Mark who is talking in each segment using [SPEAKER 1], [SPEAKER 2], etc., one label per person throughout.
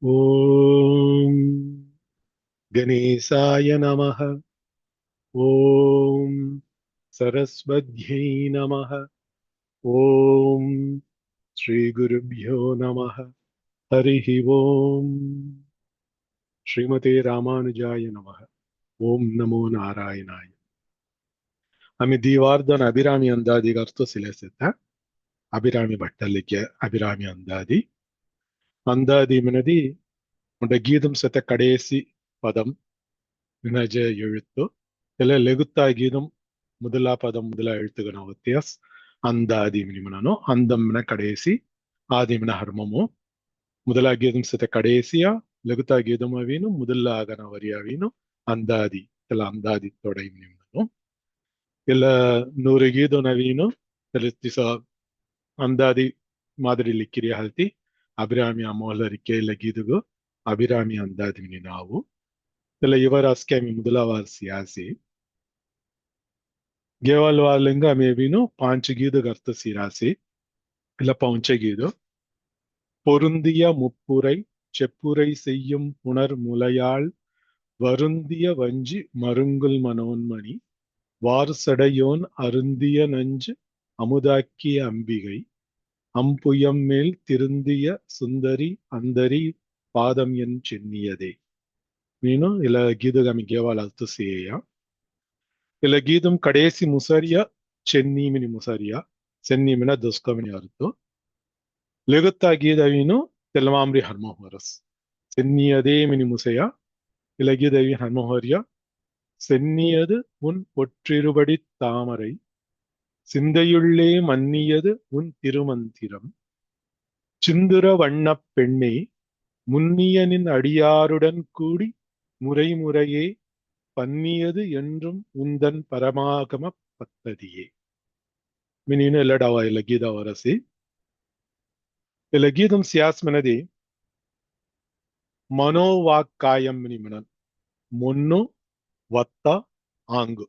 [SPEAKER 1] ॐ गणेशाय नमः। ॐ सरस्वत्यै नमः। ॐ श्रीगुरुभ्यो नमः। हरिः ॐ श्रीमते रामानुजाय नमः। ॐ नमो नारायणाय। आम्ही दीवार्दन अभिरामी अंदादी करतो सिलेसेत अभिरामी भट्टलिके अभिरामी अंदादी मनदी உண்ட கீதம் செத்த கடைசி பதம் வினஜ எழுத்து ಇಲ್ಲ ಲಘುತ್ತಾ ಗೀದಂ ಮೊದಲ ಪದಂ ಮೊದಲ எழுத்துகன ವ್ಯತ್ಯಾಸ அந்த ஆதிமினிமனோ அந்தம்ன கடைசி ஆதிமின ஹர்மமோ முதல ಗೀதம் செத்த கடைசியா லகுத்தா ಗೀதம் ಅವೀನು ಮೊದಲ ಆಗನ ವರಿ ಅವೀನು ಅಂದಾದಿ ಇಲ್ಲ ಅಂದಾದಿ ತೊಡೈಮಿನಿಮನೋ ಇಲ್ಲ ನೂರು ಗೀದಂ ಅವೀನು ತಿಳಿಸ ಅಂದಾದಿ ಮಾದರಿ ಲಿಕ್ಕಿರಿಯ ಹಲ್ತಿ ಅಭಿರಾಮಿ ಅಮೋಲರಿಕೆ ಇಲ್ಲ ಗೀದುಗು ಅಭಿರಾಮಿ ಅಂದಾದಿಮಿನಿ ನಾವು ಇಲ್ಲ ಇವರ ಅಸ್ಕೆಮಿ ಮೊದಲವಾರ ಸಿಯಾಸಿ Gewal Walinga Mevino, Panchagida Garta Sirasi, La Panchagido, Porundia Mupurai, Chepurai Seyum Punar Mulayal, Varundia Vanji, Marungul Manon Mani, Var Sadayon, Arundia Nanj, Amudaki Ambigai, Ampuyam Mel, Tirundia, Sundari, Andari, Padam Yen Chinniyade. Mino, Ila Gidagami Gewal Altuseya. ಇಲ್ಲ ಗೀದಂ ಕಡೇಸಿ ಮುಸರಿಯ ಚೆನ್ನೀಮಿನಿ ಮುಸರಿಯ ಚೆನ್ನೀಮಿನ ದಸ್ಕಮಿನಿ earth ಲೆಗುತ್ತಾ ಗೀದವಿನು ತೆಲಮಾಮ್ರಿ ಹರ್ಮಹೋರಸ್ சென்னியதே mini முசையா இலகிதவி ஹன்மஹோரியா சென்னியது உன் ஒற்றிருபடி தாமரை சிந்தையுள்ளே மன்னியது உன் திருமந்திரம் சிந்துர வண்ணப் பெண்ணே முன்னியனின் அடியாருடன் கூடி முறைமுறையே பன்னியது என்றும் உந்தன் பரமாகம பத்ததியே மினின இல்லடாவா இல்ல கீதா வரசி இல்ல கீதம் சியாஸ் மனதி மனோவாக்காயம் மினிமனன் முன்னு வத்த ஆங்கு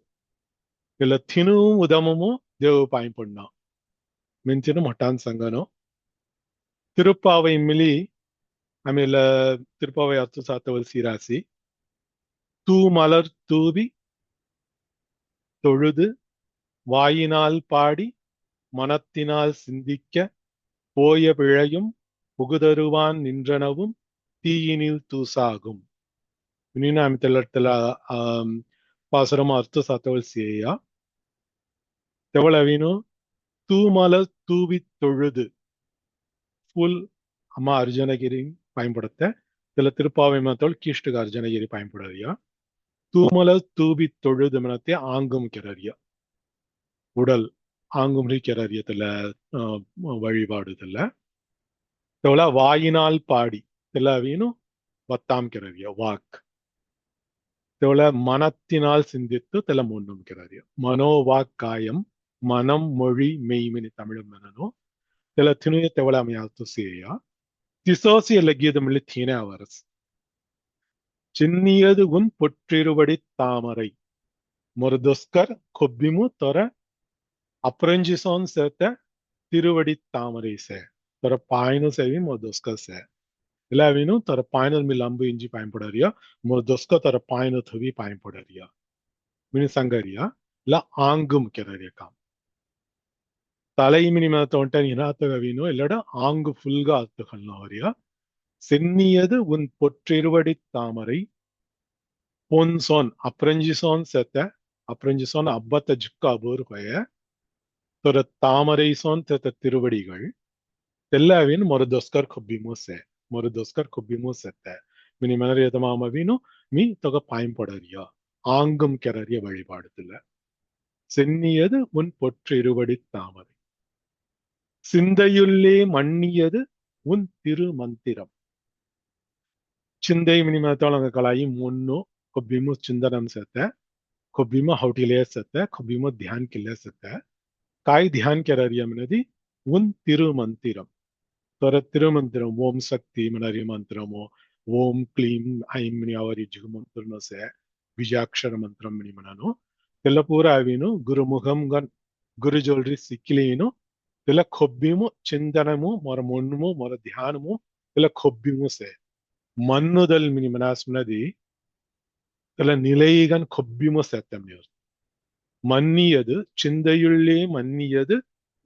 [SPEAKER 1] இல்ல தினு உதமமோ தேவ பாயம்பொண்ணா மின்சினும் மட்டான் சங்கனோ திருப்பாவை மிலி ஆಮೇಲೆ திருப்பாவை அர்த்த சாத்தவர் சீராசி தூ மலர் தூவி தொழுது வாயினால் பாடி மனத்தினால் சிந்திக்க போய பிழையும் புகுதருவான் நின்றனவும் தீயினில் தூசாகும் தெல்லட்டல பாசுரமா அர்த்த சாத்தவள் சேயா தெவளவினு தூமலர் தூவி தொழுது ஃபுல் அம்மா அர்ஜுனகிரி பயன்படுத்த இதுல திருப்பாவை மத்தவள் கீஷ்டுக அர்ஜுனகிரி பயன்படுறியா தூமலர் தூவி தொழுது மனத்தை ஆங்கும் கிரறியா உடல் ஆங்கும்ரி கிரறியத்துல வழிபாடுதல்ல தெவள வாயினால் பாடி தெல்லாவீனு வத்தாம் கிரறியா வாக் தெவள மனத்தினால் சிந்தித்து தெல முன்னும் கிரறியா மனோவாக்காயம் மனம் மொழி மெய்மினி தமிழும் மனனோ தெல தினுய தெவள அமையாத்து சேயா திசோசி இல்ல கீதமில்லி தீனே அவரஸ் சின்னியது உன் பொற்றிருவடி தாமரை முரதுஸ்கர் கொப்பிமு தொர அப்ரஞ்சிசோன் சேர்த்த திருவடி தாமரை சே தொர பாயினு சேவி முரதுஸ்கர் சே இல்லாவினும் தொர பாயினல் மில் அம்பு இஞ்சி பயன்படுறியா முரதுஸ்க தொர பாயினு துவி பயன்படுறியா மினி சங்கரியா இல்ல ஆங்கும் கிரறியா காம் தலை மினிம தோண்டன் இனாத்தகவினோ இல்லட ஆங்கு ஃபுல்கா அத்துகள்னா வரியா சென்னியது உன் பொற்றிருவடி தாமரை பொன்சோன் அப்ரஞ்சிசோன் செத்த அப்ரஞ்சிசோன் அப்பத்த ஜுக்கா போர் கொய தொர தாமரை சோன் செத்த திருவடிகள் தெல்லாவின் மொரதொஸ்கர் கொப்பிமோ சே மொரதொஸ்கர் கொப்பிமோ செத்த மினி மனரியதமாமவினு மீ தொக பாயம்படறியா ஆங்கும் கிரறிய வழிபாடுதுல சென்னியது உன் பொற்றிருவடி தாமரை சிந்தையுள்ளே மன்னியது உன் திருமந்திரம் ಚಿಂದೈ ಮಿನಿಮತೊಳಗ ಕಲಾಯಿ ಮುನ್ನು ಕೊಬ್ಬಿಮು ಚಿಂದನಂ ಸತ್ತೆ ಕೊಬ್ಬಿಮು ಹೌಟಿಲೆ ಸತ್ತೆ ಕೊಬ್ಬಿಮು ಧ್ಯಾನ್ ಕಿಲ್ಲೆ ಸತ್ತೆ ಕಾಯಿ ಧ್ಯಾನ್ ಕೆರರಿಯ ಮನದಿ ಉನ್ ತಿರುಮಂತಿರಂ ತೊರ ತಿರುಮಂತಿರಂ ಓಂ ಶಕ್ತಿ ಮನರಿ ಮಂತ್ರಮೋ ಓಂ ಕ್ಲೀಂ ಐಂ ಮಿನಿ ಅವರಿ ಜಿಗುಮಂತ್ರನೋ ಸೆ ಬೀಜಾಕ್ಷರ ಮಂತ್ರಂ ಮಿನಿ ಮನನು ಎಲ್ಲ ಪೂರ ಅವಿನು ಗುರುಮುಖಂ ಗನ್ ಗುರು ಜೋಲ್ರಿ ಸಿಕ್ಕಿಲೇನು ಎಲ್ಲ ಕೊಬ್ಬಿಮು ಚಿಂತನಮು ಮೊರ ಮುನ್ನುಮು ಮೊರ ಧ್ಯಾನಮು ಎಲ್ಲ ಕೊಬ್ಬಿಮು ಸೆ மன்னுதல் மினிமனாஸ்மனதி இதுல நிலைகன் கொப்பிமோ சேத்தம்னியர் மன்னியது சிந்தையுள்ளே மன்னியது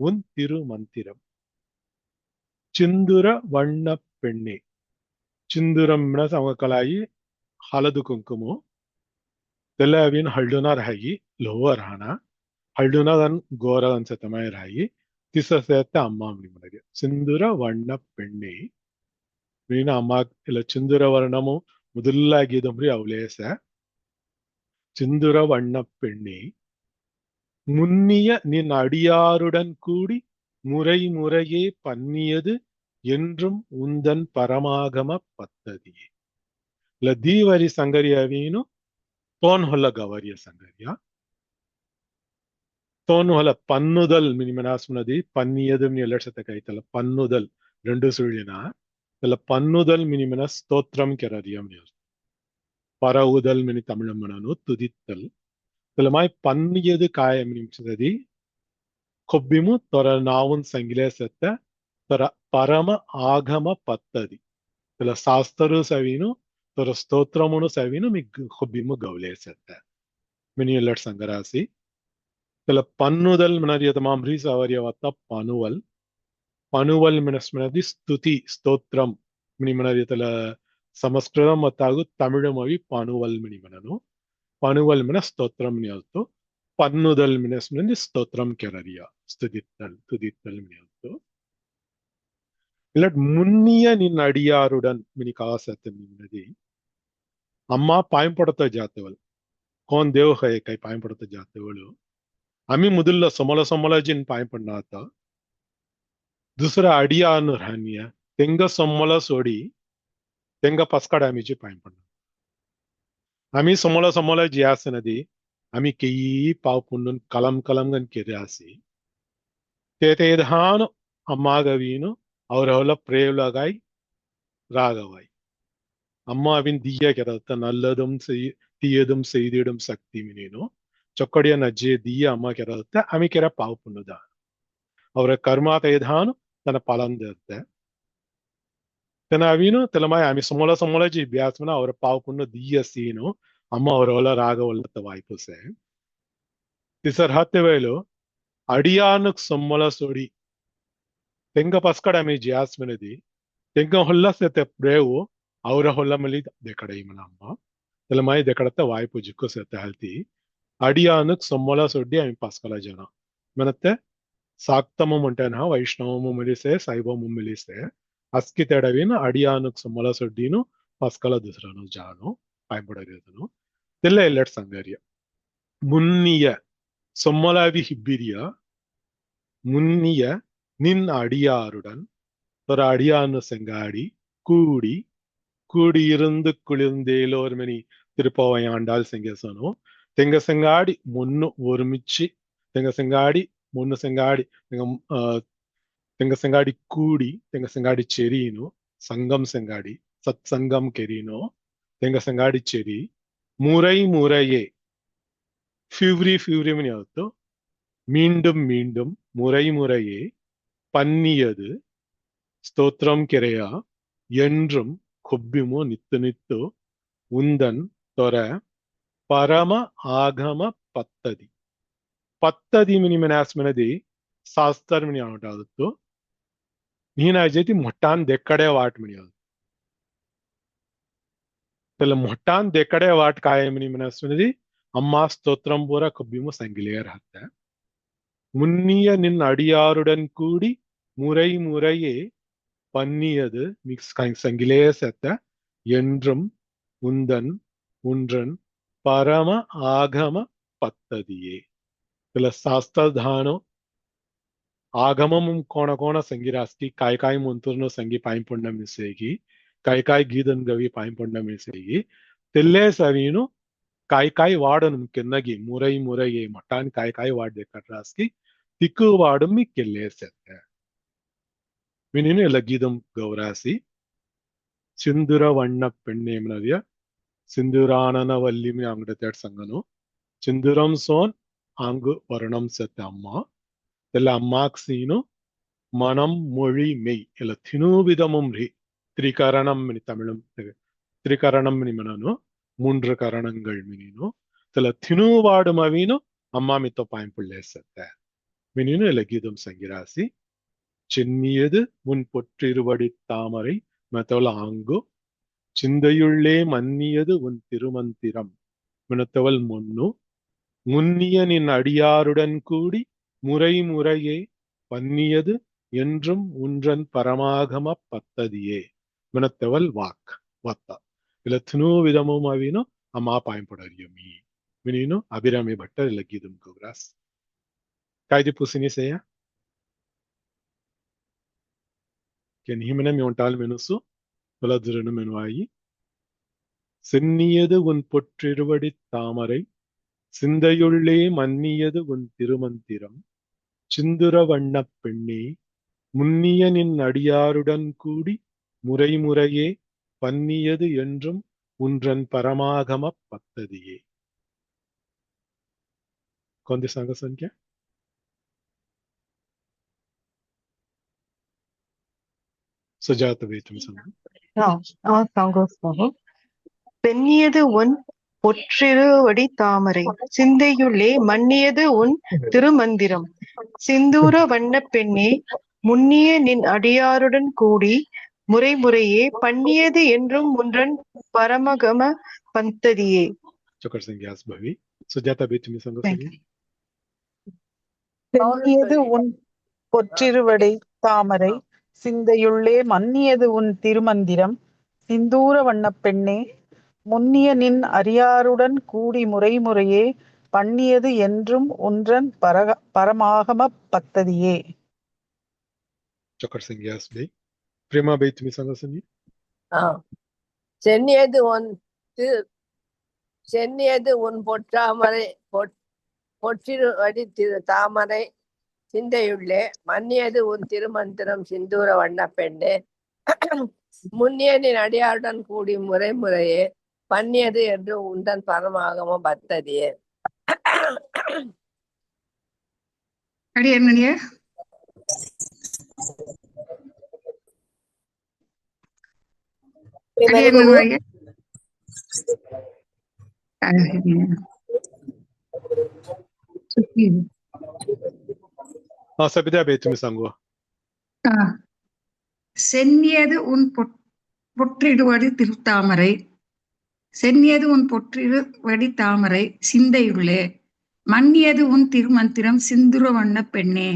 [SPEAKER 1] உன் திருமந்திரம் சிந்துர வண்ண பெண்ணே சிந்துரம் அவங்க கலாಯಿ ಹಳದು ಕುಂಕುಮ ತೆಲವಿನ ಹಳ್ಳುನ ರಾಯಿ ಲೋವರ್ ಹಣ ಹಳ್ಳುನದನ್ ಗೋರ ಅನ್ಸತ್ತಮಯ ರಾಯಿ ತಿಸ ಸೇತ್ತ ಅಮ್ಮ ನಿಮಗೆ ಸಿಂಧೂರ ವರ್ಣ ಪೆಣ್ಣೆ ಮೀನ ಅಮ್ಮ ಇಲ್ಲ ಸಿಂಧೂರ ವರ್ಣಮು முதலாகியதும்ரி அவளேச சிந்துர வண்ண பெண்ணே முன்னிய நின் அடியாருடன் கூடி முறை முறையே பன்னியது என்றும் உந்தன் பரமாகம பத்ததியே ಇಲ್ಲ ದೀವರಿ ಸಂಗರಿಯವೀನು ತೋನ್ ಹೊಲ ಗವರಿಯ ಸಂಗರಿಯ ತೋನ್ ಹೊಲ ಪನ್ನುದಲ್ ಮಿನಿಮನಾಸ್ಮನದಿ ಪನ್ನಿಯದು ಎಲ್ಲಡ್ಸತ ಕೈತಲ್ಲ ಪನ್ನುದಲ್ రెండు ಸುಳ್ಳಿನ ಇಲ್ಲ ಪನ್ನುದಲ್ ಮಿನಿಮನ ಸ್ತೋತ್ರಂ ಕೆರದಿಯಂ பரவுதல் மினி தமிழம்மனு துதித்தல் இதுலமாய் பன்னியது காயம் நிமிஷதி கொப்பிமு தொர நாவும் சங்கிலேசத்த தொர பரம ஆகம பத்ததி இதுல சாஸ்தரு சவினு தொர ಸ್ತೋತ್ರமுನು ಸವಿನು ಮಿಗ್ ಕೊಬ್ಬಿಮು ಗೌಲೇಸತ್ತ ಮಿನಿಯಲ್ಲಟ್ ಸಂಗರಾಸಿ ತಲ ಪನ್ನುದಲ್ ಮನರಿಯತ ಮಾಮ್ರಿ ಸವರಿಯವತ್ತ ಪನುವಲ್ ಪನುವಲ್ ಮಿನಸ್ಮನದಿ ಸ್ತುತಿ ಸ್ತೋತ್ರಂ ಮಿನಿ ಮನರಿಯತಲ ಸಂಸ್ಕೃತಂ ಮತ್ತಾಗು ತಮಿಳು ಮವಿ ಪನುವಲ್ ಮಿನಿ ಮನನು ಪನುವಲ್ ಮಿನ ಸ್ತೋತ್ರಂ ಮಿನಿಯಲ್ತು ಪನ್ನುದಲ್ ಮಿನಸ್ಮನದಿ ಸ್ತೋತ್ರಂ ಕೆರರಿಯ ಸ್ತುತಿತ್ತಲ್ ತುದಿತ್ತಲ್ ಮಿನಿಯಲ್ತು இல்லட் முன்னிய நின் அடியாருடன் மினி காசத்து நின்னதி अम्मा पायंपडता जातवल कोण देव है काही पायंपडता जातवल आम्ही मुदुल्ला समोला समोला जिन पायंपडना आता दुसरा अडिया अनु रानिया तेंग समोला सोडी तेंग पस्काड आम्हीची पायंपडना आम्ही समोला समोला जी आस नदी आम्ही केई पाव पुन्नून कलम कलम गन केरे आसी ते धान अम्मा गवीनु और ಅವಳ ಪ್ರೇಯಲಗಾಯಿ ராகவாய் அம்மாவின் தீய கிரத்த நல்லதும் தீயதும் செய்திடும் சக்தி மினினோ ಚೊಕ್ಕಡಿಯ ನಜ್ಜೆ ದೀಯ ಅಮ್ಮ ಕೆರತ್ತೆ ಅಮಿ ಕೆರ ಪಾವು ಪುಣ್ಣುದ ಅವರ ಕರ್ಮ ತೈದಾನು ತನ್ನ ಪಾಲಂದಿರುತ್ತೆ ತನ್ನ ಅವಿನು ತಲಮಾಯ ಆಮಿ ಸಮೋಲ ಸಮೋಲ ಜಿ ಬ್ಯಾಸ್ಮನ ಅವರ ಪಾವು ಪುಣ್ಣು ದೀಯ ಸೀನು ಅಮ್ಮ ಅವರ ಹೊಲ ರಾಗವಲ್ಲತ್ತ ವಾಯ್ಪುಸೆ ತಿಸರ್ ಹತ್ತೆ ವೇಲು ಅಡಿಯಾನಕ್ ಸೊಮ್ಮಲ ಸೊಡಿ ತೆಂಗ ಪಸ್ಕಡ ಆಮಿ ಜಿಯಾಸ್ಮನದಿ ತೆಂಗ ಹೊಲ್ಲ ಸೆತೆ ಪ್ರೇವು ಅವರ ಹೊಲ್ಲ ಮಲಿ ದೆಕಡ ಇಮನ ಅಮ್ಮ ತಲಮಾಯ ದೆಕಡತ್ತ ವಾಯ್ಪು ಜಿಕ್ಕು ಸೆತೆ ಹಲ್ತಿ ಅಡಿಯಾನಕ್ ಸೊಮ್ಮಲ ಸೊಡ್ಡಿ ಆಮಿ ಪಸ್ಕಲ ಜನ ಮನತ್ತೆ ಸಾಕ್ತಮ ಮುಂಟೆನ ವೈಷ್ಣವಮು ಮಿಲಿಸೆ ಸೈವಮು ಮಿಲಿಸೆ ಅಸ್ಕಿ ತೆಡವಿನ ಅಡಿಯಾನಕ್ ಸೊಮ್ಮಲ ಸೊಡ್ಡಿನು ಪಸ್ಕಲ ದುಸರನು ಜಾನು ಪಾಯ್ಬಡರಿಯದನು ತೆಲ್ಲ ಎಲ್ಲಟ್ ಸಂಗರ್ಯ ಮುನ್ನಿಯ ಸೊಮ್ಮಲಾವಿ ಹಿಬ್ಬಿರಿಯ ಮುನ್ನಿಯ ನಿನ್ನ ಅಡಿಯಾರುடன் ஒரு அடியானு செங்காடி கூடி கூடியிருந்து குளிர்ந்தேலோர் மணி திருப்பவை ஆண்டால் செங்கசனோ தெங்க செங்காடி முன்னு ஒருமிச்சு தெங்க செங்காடி முன்னு செங்காடி தெங்க செங்காடி கூடி தெங்க செங்காடி செரினோ சங்கம் செங்காடி சத் சங்கம் கெரினோ தெங்க செங்காடி செரி முறை முறையே ஃபிவ்ரி மணி ஆகுத்தோ மீண்டும் மீண்டும் முறை முறையே பன்னியது ಸ್ತೋತ್ರಂ ಕೆರೆಯ என்றும் ಕೊಬ್ಬಿಮು ನಿತ್ತು ನಿತ್ತು ಉಂದನ್ ತೊರ ಪರಮ ಆಗಮ ಪತ್ತದಿ ಪತ್ತದಿ ಮಿನಿಮಿನಾಸ್ಮಿನದಿ ಶಾಸ್ತ್ರ ಮಿನಿ ಆಟಾದತ್ತು ನೀನ ಜೈತಿ ಮೊಟ್ಟಾನ್ ದೆಕ್ಕಡೆ ವಾಟ್ ಮಿನಿ ಅದು ಮೊಟ್ಟಾನ್ ದೆಕ್ಕಡೆ ವಾಟ್ ಕಾಯ ಮಿನಿಮಿನಾಸ್ಮಿನದಿ ಅಮ್ಮ ಸ್ತೋತ್ರಂ ಪೂರ ಕೊಬ್ಬಿಮು ಸಂಗಿಲೇರ್ ಹತ್ತ ಮುನ್ನಿಯ ನಿನ್ನ ಅಡಿಯಾರುடன் கூடி முறை முறையே பன்னியது மிக்ஸ் சங்கிலேசத்த என்றும் உந்தன் உன்றன் பரம ஆகம பத்ததியே இதுல சாஸ்திரதானம் ஆகமமும் கோண கோண ಸಂಗಿರಾಸ್ತಿ ಕಾಯ್ ಕಾಯ್ ಮುಂತುರ್ನು ಸಂಗಿ ಪಾಯಿಂಪೊಂಡ ಮಿಸೇಗಿ ಕಾಯ್ ಕಾಯ್ ಗೀದನ್ ಗವಿ ಪಾಯಿಂಪೊಂಡ ಮಿಸೇಗಿ ತೆಲ್ಲೆ ಸವೀನು ಕಾಯ್ ಕಾಯ್ ವಾಡನು ಕೆನ್ನಗಿ ಮುರೈ ಮುರೈಯೇ ಮಟಾನ್ ಕಾಯ್ ಕಾಯ್ ವಾಡ್ದೆ ಕಟ್ರಾಸ್ಕಿ ತಿಕ್ಕು ವಾಡು ಮಿಕ್ಕೆಲ್ಲೆ ಸೆತ್ತೆ ವಿನಿನು ಎಲ್ಲ ಗೀದಂ ಗೌರಾಸಿ ಸಿಂಧುರ ವಣ್ಣ ಪೆಣ್ಣೇಮನವ್ಯ ಸಿಂಧುರಾನನ ವಲ್ಲಿಮಿ ಅಂಗಡತೆಡ್ ಸಂಗನು ಸಿಂಧುರಂ ಸೋನ್ ಅಂಗು ವರ್ಣಂ ಸೆತ್ತೆ ಅಮ್ಮ ಎಲ್ಲ ಅಮ್ಮಾಕ್ ಸೀನು மனம் மொழி மெய் இல்ல தினூவிதமும் ரீ திரிகரணம் தமிழும் திரிகரணம் மனனு மூன்று கரணங்கள் மினினு சில தினுவாடும் அவினு அம்மா மித்தோ பாயம்புள்ளே சத்த மினினு இல்ல கீதம் சங்கிராசி சென்னியது முன் பொற்றிருவடி தாமரை மெத்தவள் ஆங்கு சிந்தையுள்ளே மன்னியது உன் திருமந்திரம் மினத்தவள் முன்னு முன்னிய நின் அடியாருடன் கூடி முறை முறையே பன்னியது என்றும் உன்றன் பரமாகம பத்ததியே மினத்தவள் வாக் வத்த ఇలా తిను విధము అవిను అమ్మా పాయింపడరియమి వినిను అభిరామి భట్ట లగ్గీదుం కోగ్రాస్ కాయిది పుసిని సేయ కెన్ హిమన మిਉਂటాల్ మెనుసు பலதுரனு மெனுவாயி சென்னியது உன் பொற்றிருவடி தாமரை சிந்தையுள்ளே மன்னியது உன் திருமந்திரம் சிந்துர வண்ணப் பெண்ணே முன்னிய நின் அடியாருடன் கூடி முறைமுறையே பன்னியது என்றும் உன்றன் பரமாகம பத்ததியே कौन संग संख्या सुजात वेतम संग
[SPEAKER 2] பெண்ணியது உன் பொற்றிருவடி தாமரை சிந்தையுள்ளே மன்னியது உன் திருமந்திரம் சிந்தூர வண்ணப் பெண்ணே முன்னிய நின் அடியாருடன் கூடி முறை முறையே பண்ணியது என்றும் உன்றன் பரமகம பந்ததியே
[SPEAKER 1] चकर संज्ञास भवी सुजाता बेतमी संग संख्या
[SPEAKER 3] பெண்ணியது உன் பொற்றிருவடை தாமரை சிந்தையுள்ளே மன்னியது உன் திருமந்திரம் சிந்தூர வண்ணப் பெண்ணே முன்னிய நின் அரியாருடன் கூடி முறை முறையே பண்ணியது என்றும் உன்றன் பரமாகம பத்ததியே
[SPEAKER 1] चकर संज्ञास भई प्रेमा बेतमी संग संख्या
[SPEAKER 4] சென்னியது உன் சென்னியது உன் பொற்றாமரை பொற்றிருவடி தாமரை சிந்தையுள்ளே மன்னியது உன் திருமந்திரம் சிந்தூர வண்ண பெண்ணே முன்னியனின் அடியாருடன் கூடி முறை முறையே பண்ணியது என்று உந்தன் பரமாகம பத்ததியே
[SPEAKER 5] அடியேன்
[SPEAKER 1] सबिता बेतमी संगो
[SPEAKER 5] சென்னியது உன் பொற்றிடுவடி திருத்தாமரை சென்னியது உன் பொற்றிடுவடி தாமரை சிந்தையுள்ளே மன்னியது உன் திருமந்திரம் சிந்துர வண்ண பெண்ணே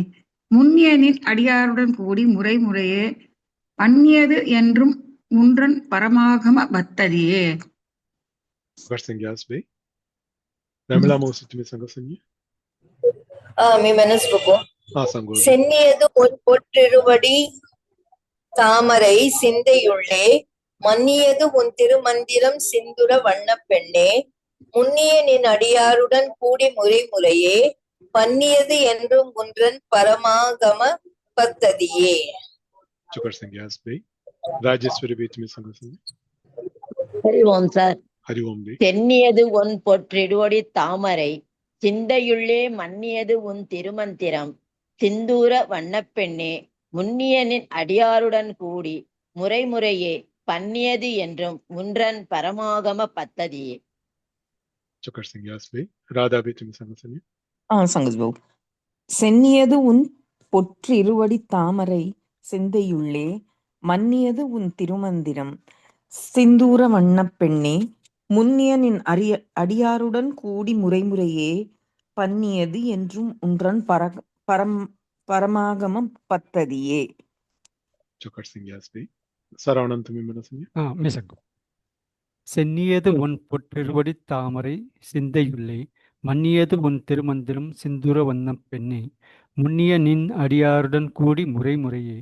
[SPEAKER 5] முன்னியனின் அடியாருடன் கூடி முறை முறையே பண்ணியது என்றும் உன்றன் பரமாகம பத்ததியே
[SPEAKER 6] சென்னியது உன் பொற்றிருவடி தாமரை சிந்தையுள்ளே மன்னியது உன் திருமந்திரம் சிந்துர வண்ண பெண்ணே முன்னிய நின் அடியாருடன் கூடி முறை முறையே பண்ணியது என்றும் உன்றன் பரமாகம பத்ததியே
[SPEAKER 1] राजेश्वरी बेतमी संग संख्या
[SPEAKER 7] हरि ओम सर
[SPEAKER 1] हरि ओम बे
[SPEAKER 7] சென்னியது உன் பொற்றிடுவடி தாமரை சிந்தையுள்ளே மன்னியது உன் திருமந்திரம் சிந்தூர வண்ணப்பெண்ணே முன்னியனின் அடியாருடன் கூடி முறை முறையே பண்ணியது என்றும் உன்றன் பரமாகம பத்ததியே
[SPEAKER 1] चकर संज्ञास भई राधा बेतमी संग संख्या
[SPEAKER 8] சங்கஸ் பாபு சென்னியது உன் பொற்றிருவடி தாமரை சிந்தையுள்ளே மன்னியது உன் திருமந்திரம் சிந்தூர வண்ணப் பெண்ணே முன்னிய நின் அடியாருடன் கூடி முறைமுறையே பண்ணியது என்றும் உன்றன் பரமாகம பத்ததியே
[SPEAKER 1] चकर संज्ञास भई சரவணன் तुमी मन संज्ञा
[SPEAKER 9] மிசங்கம் சென்னியது உன் பொற்றிருவடி தாமரை சிந்தையுள்ளே மன்னியது உன் திருமந்திரம் சிந்துர வண்ணப் பெண்ணே முன்னிய நின் அடியாருடன் கூடி முறை முறையே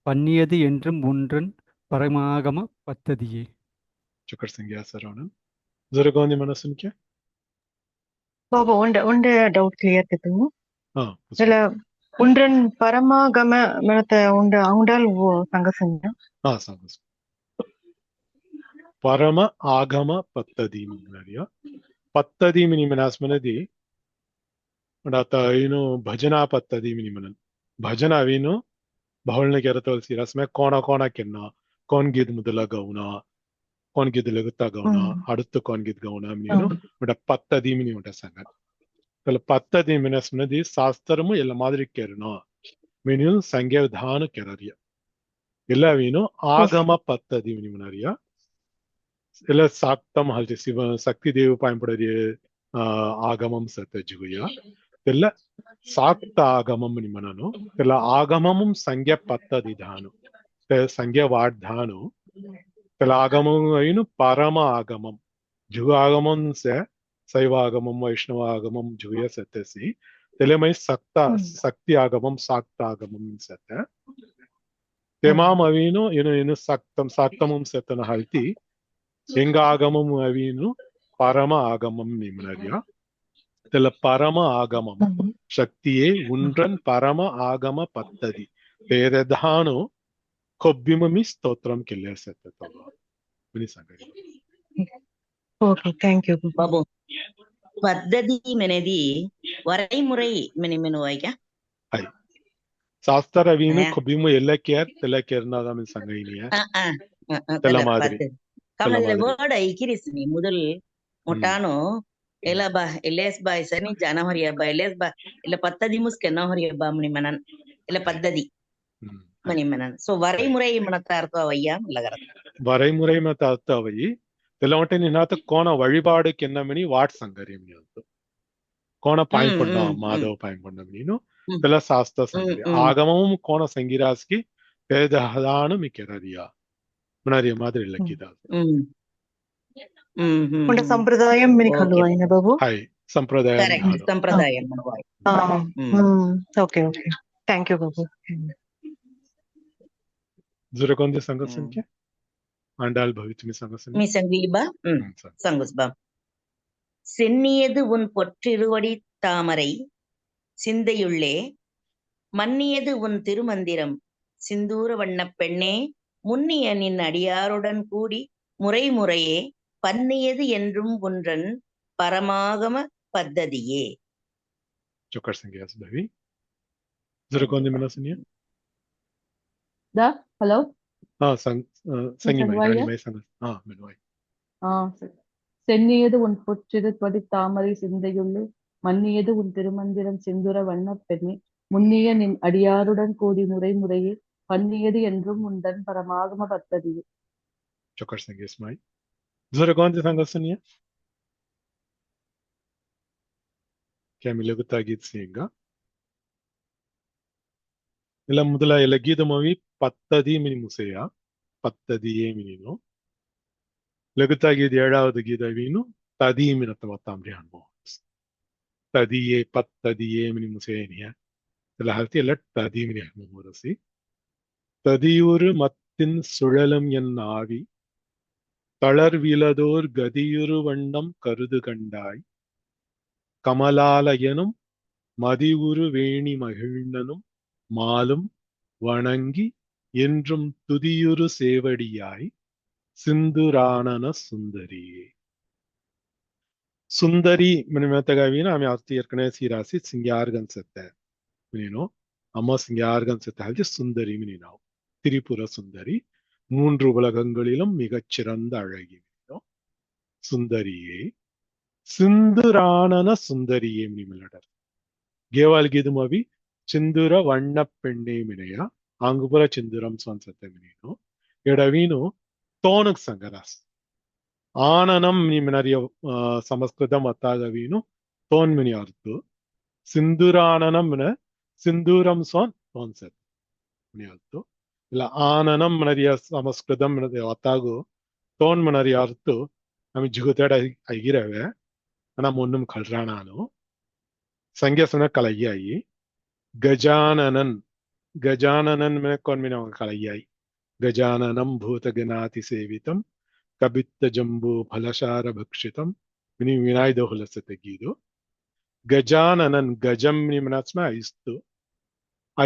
[SPEAKER 9] பண்ணியது என்றும் ஒன்றன் பரமாகம பத்ததியே
[SPEAKER 1] चकर संज्ञा சரவணன் जरा कौन मन संख्या
[SPEAKER 2] பாபா உண்ட டவுட் கிளியர் கிட்டுங்க
[SPEAKER 1] हां
[SPEAKER 2] இதுல உன்றன் பரமாகம மனத்தை அவண்டால் சங்க செஞ்சா
[SPEAKER 1] हां संग परम आगम पद्धति म्हणूया पद्धति मिनी मनास्मनदी आता ಏನು ಭಜನಾ ಪದ್ಧತಿ ಮಿನಿ ಮನನ್ ಭಜನ ಅವೇನು ಬಹಳನೆ ಕೆರತವಲ್ಸಿ ರಸ್ಮೆ ಕೋಣ ಕೋಣ ಕೆನ್ನ Kongid mudala gauna, kongid legutta gauna, aduttu kongid gauna minino, uda pattadi mini uda sangat. Kala pattadi minas munadi sastramu ella madri kerno, minino sangya vidhana kerariya. Ella vino agama pattadi mini munaria. Ella saktam halti siva sakti devu paimpadari agamam sata juguya. Ella sakta agamam mini manano. Ella agamamum sangya pattadi dhanu. Sangya vardhanu. Ella agamam vino parama agamam. Juga agamam se saiva agamam vaishnava agamam juguya sata si. Ella mai sakta sakti agamam sakta agamam sata. Temam avino inu saktamum satana halti. Enga agamam avinu parama agamam nimnariya. Tela parama agamam shaktiye undran parama agama pattadi. Peredhano kobbimami stotram killer settatava. Mini sangari.
[SPEAKER 2] Okay, thank you.
[SPEAKER 7] Babu. Paddadi menedi varai murai menimenuaika.
[SPEAKER 1] Hai. Sastra avinu kobbimu ella care tela kerna da min sangainiya. Tela madri.
[SPEAKER 7] Kamala word ikirisni mudal mutano ela ba eles ba isani jana horiya ba eles ba ela pattadi muskena horiya ba mani manan ela paddadi mani manan so varai murai manata artha avayya lagarat
[SPEAKER 1] varai murai mata artha avayi tela onte ninatha kona valipaadu kennamani vaat sangarim niyathu kona paim panna madhav paim panna ninu tela sasta sangari agamam kona sangiraski pedahanu mikerariya munariya madri illakida
[SPEAKER 2] Unda sampradayam mini khalluvaina babu.
[SPEAKER 1] Hai, sampradayam
[SPEAKER 7] correct
[SPEAKER 1] dhanu.
[SPEAKER 7] sampradayam
[SPEAKER 2] Okay, okay. Thank you babu.
[SPEAKER 1] Zurakondi sangasanke? Andal bhavitmi sangasanke?
[SPEAKER 7] mi sangiba sangusba சென்னியது உன் பொற்றிருவடி தாமரை சிந்தையுள்ளே மன்னியது உன் திருமந்திரம் சிந்தூர வண்ணப் பெண்ணே முன்னிய நின் அடியாருடன் கூடி முறை முறையே பன்னியது என்றும் ஒன்றன் பரமாகம பத்ததியே.
[SPEAKER 1] Chokar Sanghe as Bhavi. Zurakondi Manasanya?
[SPEAKER 10] Da, hello?
[SPEAKER 1] Sangi Mai, Rani Mai Sangas. Menwai.
[SPEAKER 10] சென்னியது உன் பொற்றிருப்படி தாமரை சிந்தையுள்ளே மன்னியது உன் திருமந்திரம் சிந்துர வண்ணப் பெண்ணே முன்னிய நின் அடியாருடன் கூடி முறை முறையே பன்னியது என்றும் உந்தன் பரமாகம பத்ததியே.
[SPEAKER 1] Chokar Sanghe as Mai. Zurakondi Sangasanya? Kya milaguta git singa? Ila mudala ila gidamavi pattadi mini museya. Pattadiye minino. Laguta gid yadaவது gidavinu tadi minatavattamri hanbos. Tadiye pattadiye mini museyaniya. Ila halti ila tadi mini hanborasi. Tadiyuru mattin suழலும் என் ஆவி தளர்விலதோர் கதியுரு வண்ணம் கருது கண்டாய் கமலாலயனும் மதிவுரு வேணி மகிழ்ந்தனும் மாலும் வணங்கி என்றும் துதியுரு சேவடியாய் சிந்துரானன சுந்தரியே. சுந்தரி மினிமத்தகவினா ஆమె அர்த்தி ஏற்கனவே சீராசி சிங்கார்கன் செத்த மினினோ அம்மா சிங்கார்கன் செத்த ஹல்ஜி சுந்தரி மினினோ திரிபுர சுந்தரி மூன்று உலகங்களிலும் மிகச்சிறந்த அழகி மினினோ சுந்தரியே சிந்துரானன சுந்தரியே மினிமில்லடர் கேவால் கீதுமவி சிந்துர வண்ண பெண்ணே மினையா ஆங்குபுர சிந்துரம் சொன்சத்த மினினோ எடவீனோ தோனுக் சங்கராஸ் ஆனனம் மினரிய சமஸ்கிருதம் அத்தாகவீனு தோன் மினி அர்த்து சிந்துரானனம் மின சிந்தூரம் சொன் தோன்சத் மினி அர்த்து இல்ல ஆனனம் மினரிய சமஸ்கிருதம் அத்தாகு தோன் மினரிய அர்த்து நம்ம ஜுகுத்தேட ஐகிரவே நம்ம ஒன்றும் கல்றானானோ சங்கியசன கலையாயி கஜானனன் கஜானனன் மின கொன் மின கலையாய் गजाननं भूतगणाति सेवितं कबित्त जम्बू फलसार भक्षितं मिनि विनाय दोहलसते गीदो गजाननन गजम नि मनास्मा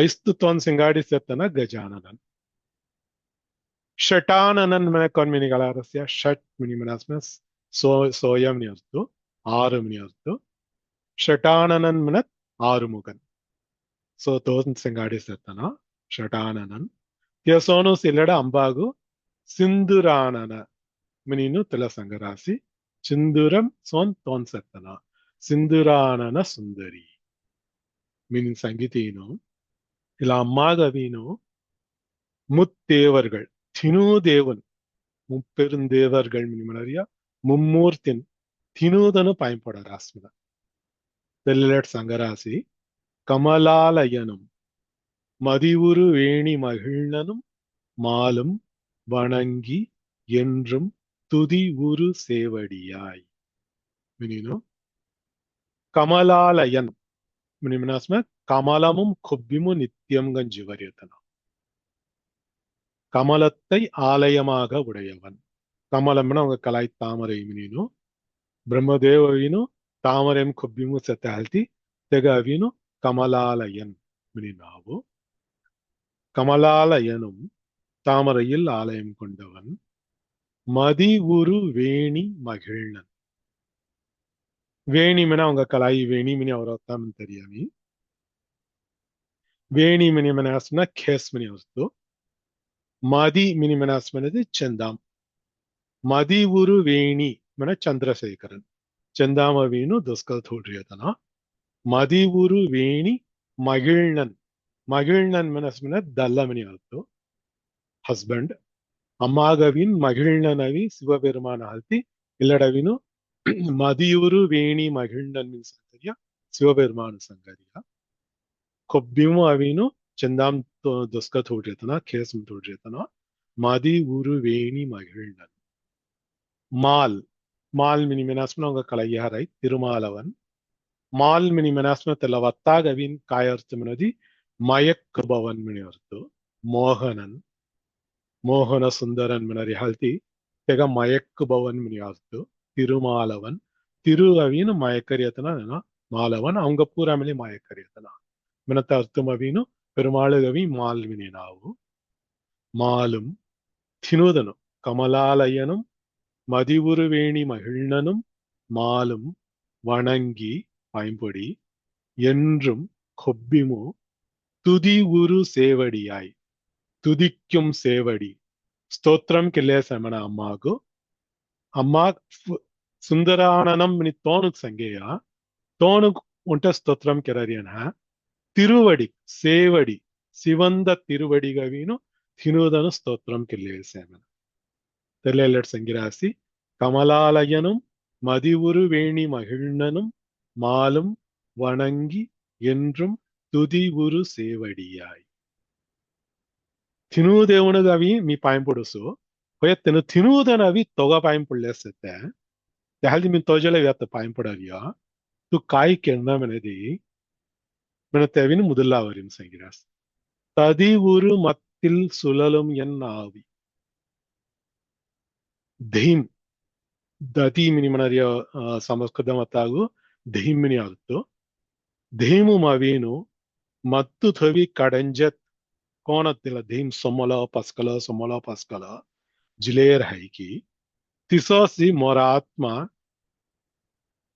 [SPEAKER 1] ऐस्तु तोन सिंगाड़ी सेतना गजाननन षटाननन मन कोन मिनि गलारस्य षट मिनि मनास्मा सोयम नि अस्तु आरु मिनि अस्तु षटाननन मन आरुमुगन सो तोन सिंगाड़ी सेतना षटाननन Sono silada ambagu சிந்துரானன மினினு தில சங்கராசி சிந்துரம் சோன் தோன் செத்தனா சிந்துரானன சுந்தரி மினின் சங்கீதீனு இல்ல அம்மாகவீனு முத்தேவர்கள் தினுதேவன் முப்பெருந்தேவர்கள் மினிமனரியா மும்மூர்த்தின் தினுதனு பயன்பட ராஸ்மித தெல்லட் சங்கராசி கமலாலயனும் மதிவுரு வேணி மகிழ்னனும் மாலும் வணங்கி என்றும் துதி உரு சேவடியாய் மினினு கமலாலயன் மினிமனாஸ்ம கமலமும் கொப்பிமும் நித்தியம் கஞ்சிவரியத்தனா கமலத்தை ஆலயமாக உடையவன் கமலம்னா அவங்க கலாய் தாமரை மினினு பிரம்மதேவவினு தாமரையும் கொப்பிமு செத்த ஹல்தி ತೆಗ ಅವಿನು கமலாலயன் மினினாவு கமலாலயனும் தாமரையில் ஆலயம் கொண்டவன் மதி உரு வேணி மகிழ்னன் வேணிமினா அவங்க கலாய் வேணிமினி அவரத்தாம் தெரியாமி வேணி மினி மனாஸ்மனா கேஸ் மினி அவஸ்து மதி மினி மனாஸ்மனது ಚಂದಾಂ ಮದಿ ಉರು ವೇಣಿ ಮನ ಚಂದ್ರಶೇಖರನ್ ಚಂದಾಮ ವೀಣು ದುಸ್ಕಲ್ ಥೋಡ್ರಿಯತನ ಮದಿ ಉರು ವೇಣಿ ಮಗಿಳ್ನನ್ ಮಗಿಳ್ನನ್ ಮನಸ್ಮಿನ ದಲ್ಲಮನಿ ಆಲ್ತು ಹಸ್ಬೆಂಡ್ ಅಮ್ಮಾಗವಿನ್ ಮಗಿಳ್ನನವಿ ಶಿವಪೆರುಮಾನ ಆಲ್ತಿ ಇಲ್ಲಡವಿನು ಮದಿಯೂರು ವೇಣಿ ಮಗಿಳ್ನನ್ ಮೀನ್ ಸಂಗರಿಯ ಶಿವಪೆರುಮಾನ ಸಂಗರಿಯ ಕೊಬ್ಬಿಮು ಅವಿನು ಚಂದಾಂ ದುಸ್ಕ ಥೋಡ್ರಿಯತನ ಕೇಸ್ ಥೋಡ್ರಿಯತನ ಮದಿ ಉರು ವೇಣಿ ಮಗಿಳ್ನನ್ மால் மால் மினி மெனாஸ்மன அவங்க கலையாரை திருமாலவன் மால் மினி மெனாஸ்மத்துல வத்தாகவின் காயர்த்தமனதி மயக்குபவன் மினி அர்த்து மோகனன் மோகன சுந்தரன் மினரி ஹல்தி தெக மயக்குபவன் மினி அர்த்து திருமாலவன் திரு அவின்னு மயக்கரியத்தனா மாலவன் அவங்க பூராமலி மயக்கரியத்தனா மினத்த அர்த்தம் அவின்னு பெருமாளுகவி மால் மினி நாவு மாலும் தினுதனும் கமலாலயனும் மதிவுரு வேணி மகிழ்னனும் மாலும் வணங்கி பயன்படி என்றும் கொப்பிமு துதி உரு சேவடியாய் துதிக்கும் சேவடி ஸ்தோத்திரம் கில்லே செமன அம்மாகு அம்மா சுந்தரானனம் மினி தோணுக்கு சங்கேயா தோணுக்கு உண்ட ஸ்தோத்திரம் ಕೆರರಿಯನ ತಿರುವಡಿ ಸೇವಡಿ ಸಿವಂದ ತಿರುವಡಿಗವೀನು ತಿನುದನು ಸ್ತೋತ್ರಂ ಕಿಲ್ಲೆ ಸೇಮನ தெல்லட் சங்கிராசி கமலாலயனும் மதிவுரு வேணி மகிழ்னனும் மாலும் வணங்கி என்றும் துதி உரு சேவடியாய் தினுதேவனுகவி மீ பயன்படுசு ಹೊಯತ್ತನು ತಿನುವುದನವಿ ತೊಗ ಪಾಯಿಂಪುಳ್ಳೆಸತ್ತೆ ಯಾಲ್ದಿ ಮಿನ್ ತೋಜಲೆ ವ್ಯಾತ್ತ ಪಾಯಿಂಪಡವಿಯಾ ತು ಕಾಯಿ ಕೆಣ್ಣ ಮೆನದಿ மெனத்தேவின் முதலாவரின் சங்கிராஸ் ததி உரு மத்தில் சுழலும் என் ஆவி ದಹಿಂ ದತಿ ಮಿನಿಮನರಿಯ ಸಂಸ್ಕೃತ ಮತ್ತಾಗು ದಹಿಂ ಮಿನಿ ಆಗುತ್ತು ದಹಿಮು ಮವೇನು ಮತ್ತು ಥವಿ ಕಡಂಜತ್ ಕೋಣತ್ತಿಲ್ಲ ದಹಿಂ ಸೊಮ್ಮಲ ಪಸ್ಕಲ ಜಿಲೇರ್ ಹೈಕಿ ತಿಸೋಸಿ ಮೊರ ಆತ್ಮ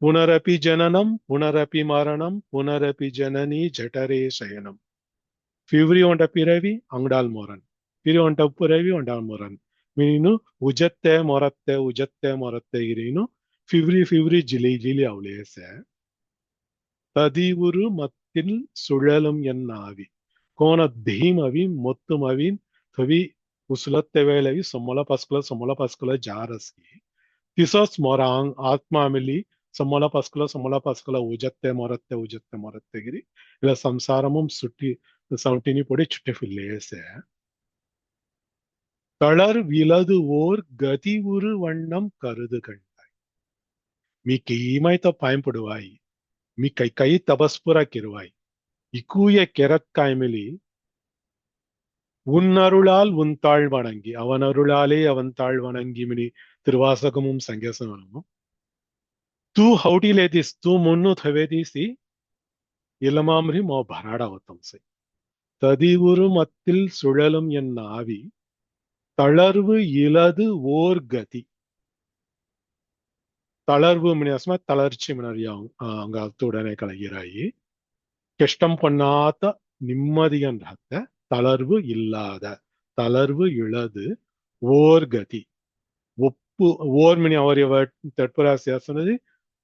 [SPEAKER 1] ಪುನರಪಿ ಜನನಂ ಪುನರಪಿ ಮರಣಂ ಪುನರಪಿ ಜನನಿ ಜಠರೇ ಶಯನಂ ಫಿವ್ರಿ ಒಂಟ ಪಿರವಿ ಅಂಗಡಾಲ್ ಮೊರನ್ ಪಿರಿ ಒಂಟ ಪುರವಿ ಒಂಡಾಲ್ ಮೊರನ್ ಮೀನು ಉಜತ್ತೆ ಮೊರತ್ತೆ ಇರೇನು ಫಿವ್ರಿ ಜಿಲಿ ಅವಳೇಸೆ ತದಿವುರು ಮತ್ತಿಲ್ ಸುಳಲಂ ಎನ್ನಾವಿ ಕೋನ ದಹಿಂ ಅವಿ ಮೊತ್ತು ಮವಿನ್ ಥವಿ ಉಸುಲತ್ತೆ ವೇಳವಿ ಸೊಮ್ಮಲ ಪಸ್ಕಲ ಜಾರಸ್ಗಿ ತಿಸೋಸ್ ಮೊರ ಆತ್ಮಾಮಿಲಿ ಸೊಮ್ಮಲ ಪಸ್ಕಲ ಉಜತ್ತೆ ಮೊರತ್ತೆ ಗಿರಿ ಇಲ್ಲ ಸಂಸಾರಮುಂ ಸುಟ್ಟಿ ಸೌಟಿನಿ ಪೊಡಿ ಚುಟ್ಟಿ ಫಿಲ್ಲೇಸೆ தளர் விலது ஓர் கதி உரு வண்ணம் கருது கண்டாய் மீக்கு ஈமைத்த பயன்படுவாய் மீ கை தபஸ்புராக்கிருவாய் இக்கூய கெரக்காய்மிலி உன்னருளால் உன் தாழ் வணங்கி அவன் அருளாலே அவன் தாழ் வணங்கி மினி திருவாசகமும் சங்கேசனமும் தூ ஹவுட்டிலேதிஸ் தூ முன்னு தவேதிசி இளமாம்ரி மோ பராடாவத்தம் செய் ததி உரு மத்தில் சுழலும் என் ஆவி தளர்வு இலது ஓர் கதி தளர்வு மினியாசமா தளர்ச்சி மினரியாவும் அங்க அத்துடனே கலைகிறாயி கஷ்டம் பண்ணாத நிம்மதியன் தளர்வு இல்லாத தளர்வு இழது ஓர் கதி ஒப்பு ஓர்மணி அவரிய தற்பராசியாசனது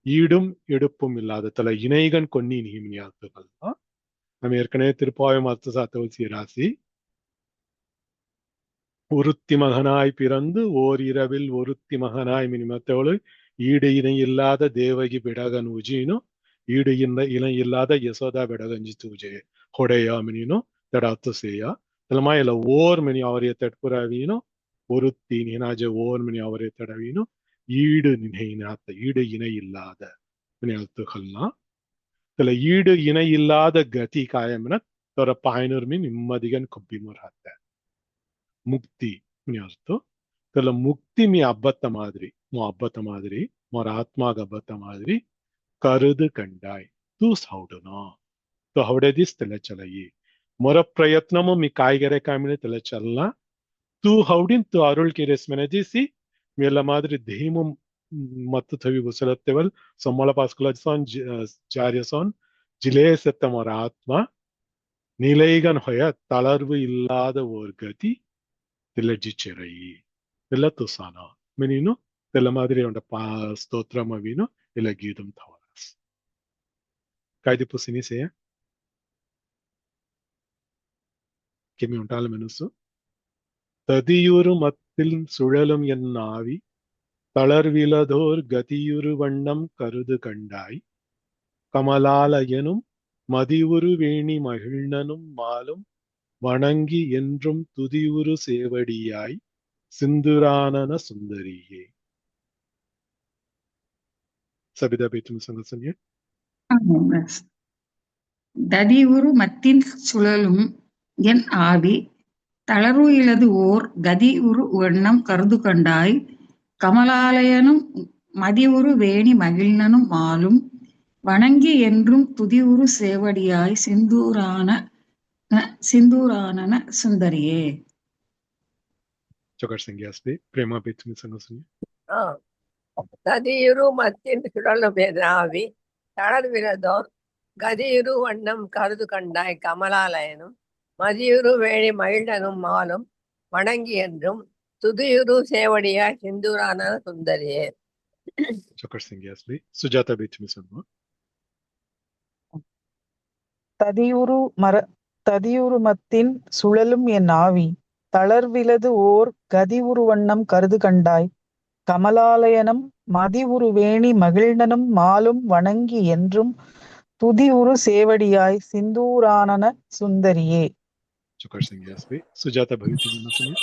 [SPEAKER 1] ஈடும் எடுப்பும் இல்லாத தல இணைகன் கொன்னி நியமியாத்துகள் தான் நம்ம ஏற்கனவே திருப்பாயம் அர்த்த சாத்தவசி ராசி ஒருத்தி மகனாய் பிறந்து ஓர் இரவில் ஒருத்தி மகனாய் மினிமத்தவளு ஈடு இணை இல்லாத தேவகி ಬಿಡಗನ್ ಉಜಿನು ಈಡು ಇಣை ಇல்லாத யசோதா ಬಿಡಗಂಜಿ ತೂಜೆ ಹೊಡೆಯಾಮಿನಿನು ತಡಾತು ಸೇಯ ತಲಮ ಇಲ್ಲ ಓರ್ ಮಿನಿ ಅವರಿಯ ತಟ್ಪುರಾವೀನು ஒருத்தி நீனாஜ ஓர் மினி அவரை தடவீனும் ஈடு நினைநாத்த ஈடு இணை இல்லாத எழுத்துக்கள்லாம் இதுல ஈடு இணை இல்லாத கதி காயம்னா தோற பாயனூர் மீன் நிம்மதிகன் கொப்பிமுறாத்த ಮುಕ್ತಿ ಅರ್ಥ ಇದೆಲ್ಲ ಮುಕ್ತಿ ಮೀ ಅಬ್ಬತ್ತ ಮಾದರಿ ಅಬ್ಬತ್ತ ಮಾದರಿ ಮೊರ ಆತ್ಮಾಗ ಅಬ್ಬತ್ತ ಮಾದರಿ ಕರುದು ಕಂಡಾಯ್ ತೂ ಸೌಡನೋ ತು ಹೌಡೆದಿಸ್ ತೆಲೆ ಚಲಯಿ ಮೊರ ಪ್ರಯತ್ನಮು ಮೀ ಕಾಯ್ಗೆರೆ ಕಾಮಿನ ತೆಲೆ ಚಲನ ತೂ ಹೌಡಿನ್ ತು ಅರುಳ್ ಕಿರೆಸ್ ಮೆನಜಿಸಿ ಮೇಲ ಮಾದರಿ ದೇಹಿಮು ಮತ್ತು ಥವಿ ಬುಸಲತ್ತೆವಲ್ ಸೊಮ್ಮಳ ಪಾಸ್ಕುಲಜ್ ಜಾರ್ಯಸೋನ್ ಜಿಲೇಸತ್ತ ಮೊರ ಆತ್ಮ நிலைகன் ஹொய தளர்வு இல்லாத ஒரு கதி திலஜிச்சிரಯಿ ಎಲ್ಲ ತುಸಾನ ಮೆನೀನು ಎಲ್ಲ ಮಾದರಿ ಉಂಡ ಸ್ತೋತ್ರ ಮವೀನು ಇಲ್ಲ ಗೀತಂ ಥವರಸ್ ಕಾಯ್ದಿ ಪುಸಿನಿ ಸೇಯ ಕೆಮಿ ಉಂಟಾಲ ಮೆನುಸು ததியுரு மத்தில் சுழலும் என் ஆவி தளர்விலதோர் கதியுரு வண்ணம் கருது கண்டாய் கமலாலயனும் மதிவுரு வேணி மகிழ்னனும் மாலும் வணங்கி என்றும் துதியுரு சேவடியாய் சிந்துரானன சுந்தரியே. சபிதா பேத்தும் சங்கசன்ய
[SPEAKER 5] ததியுரு மத்தின் சுழலும் என் ஆவி தளர்வு இலது ஓர் கதி உரு வண்ணம் கருது கண்டாய் கமலாலயனும் மதியுரு வேணி மகிழ்னனும் மாலும் வணங்கி என்றும் துதியுரு சேவடியாய் சிந்தூரானன சுந்தரியே.
[SPEAKER 1] Chokar Sangyasbe, Prema Betumi Sangasanya.
[SPEAKER 4] ததியுரு மத்தின் சுழலும் ஆவி தளர்விரதோ கதியுரு வண்ணம் கருது கண்டாய் கமலாலயனும் மதியுரு வேணி மகிழ்டனும் மாலும் வணங்கி என்றும் துதியுரு சேவடியாய் சிந்தூரான சுந்தரியே.
[SPEAKER 1] Chokar Sangyasbe, Sujata Betumi Sanma.
[SPEAKER 3] ததியுரு மத்தின் சுழலும் என் ஆவி தளர்விலது ஓர் கதி உருவண்ணம் கருது கண்டாய் கமலாலயனம் மதி உரு வேணி மகிழ்னனும் மாலும் வணங்கி என்றும் துதி உரு சேவடியாய் சிந்தூரானன சுந்தரியே.
[SPEAKER 1] Chokar Sangyasbe, Sujata Bhavitumi Sangasanya.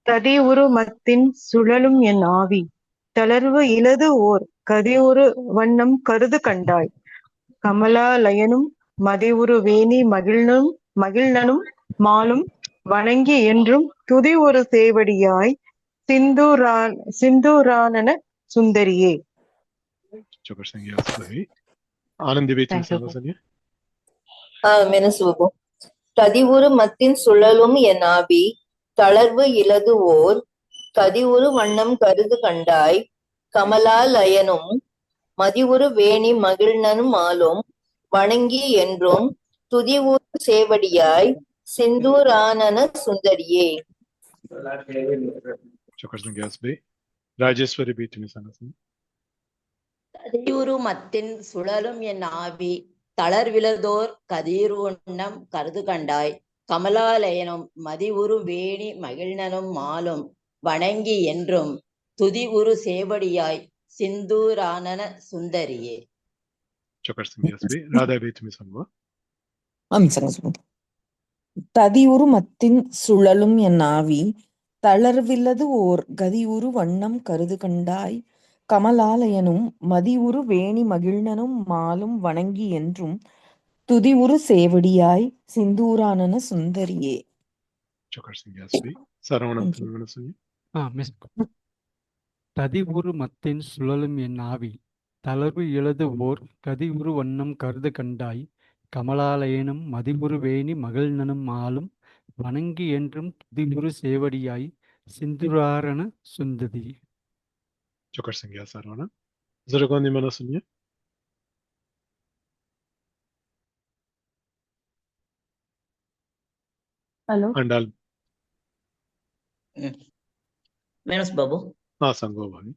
[SPEAKER 2] ததியுரு மத்தின் சுழலும் என் ஆவி தளர்வு இலது ஓர் கதியுரு வண்ணம் கருது கண்டாய் கமலாலயனும் மதிவுரு வேணி மகிழ்னனும் மாலும் வணங்கி என்றும் துதி ஒரு சேவடியாய் சிந்தூரானன சுந்தரியே.
[SPEAKER 1] Chokar Sangyasbe, Anandi Betumi Sangasanya.
[SPEAKER 6] மெனசுபு ததிவுரு மத்தின் சுழலும் என் ஆவி தளர்வு இலது ஓர் கதிவுரு வண்ணம் கருது கண்டாய் கமலாலயனும் மதிவுரு வேணி மகிழ்னனும் மாலும் வணங்கி என்றும் துதிவுரு சேவடியாய் சிந்தூரானன சுந்தரியே.
[SPEAKER 1] Chokar Sangyasbe, Rajeshwari Betumi Sangasanya.
[SPEAKER 7] ததியுரு மத்தின் சுழலும் என் ஆவி தளர்விலதோர் கதிர்வண்ணம் கருது கண்டாய் கமலாலயனும் மதிவுரு வேணி மகிழ்னனும் மாலும் வணங்கி என்றும் துதி உரு சேவடியாய் சிந்தூரானன சுந்தரியே.
[SPEAKER 1] Chokar Sangyasbe, Radha Betumi Sanma.
[SPEAKER 8] ததியுரு மத்தின் சுழலும் என் ஆவி தளர்வில்லது ஓர் கதியுரு வண்ணம் கருது கண்டாய் கமலாலயனும் மதியுரு வேணி மகிழ்னனும் மாலும் வணங்கி என்றும் துதிவுரு சேவடியாய் சிந்தூரானன சுந்தரியே.
[SPEAKER 1] Chokar Sangyasbe, Saravanam Sangasanya.
[SPEAKER 9] ததிவுரு மத்தின் சுழலும் என் ஆவி தளர்வு இலது ஓர் கதிவுரு வண்ணம் கருது கண்டாய் கமலாலயனும் மதிவுரு வேணி மகிழ்னனும் மாலும் வணங்கி என்றும் துதிவுரு சேவடியாய் சிந்துராரண சுந்தரி.
[SPEAKER 1] Chokar Sangyas Saravana. Zaragondi Manasanya.
[SPEAKER 10] Hello
[SPEAKER 1] Andal.
[SPEAKER 7] வேணுஸ் பாபு.
[SPEAKER 1] சங்கோபாவி.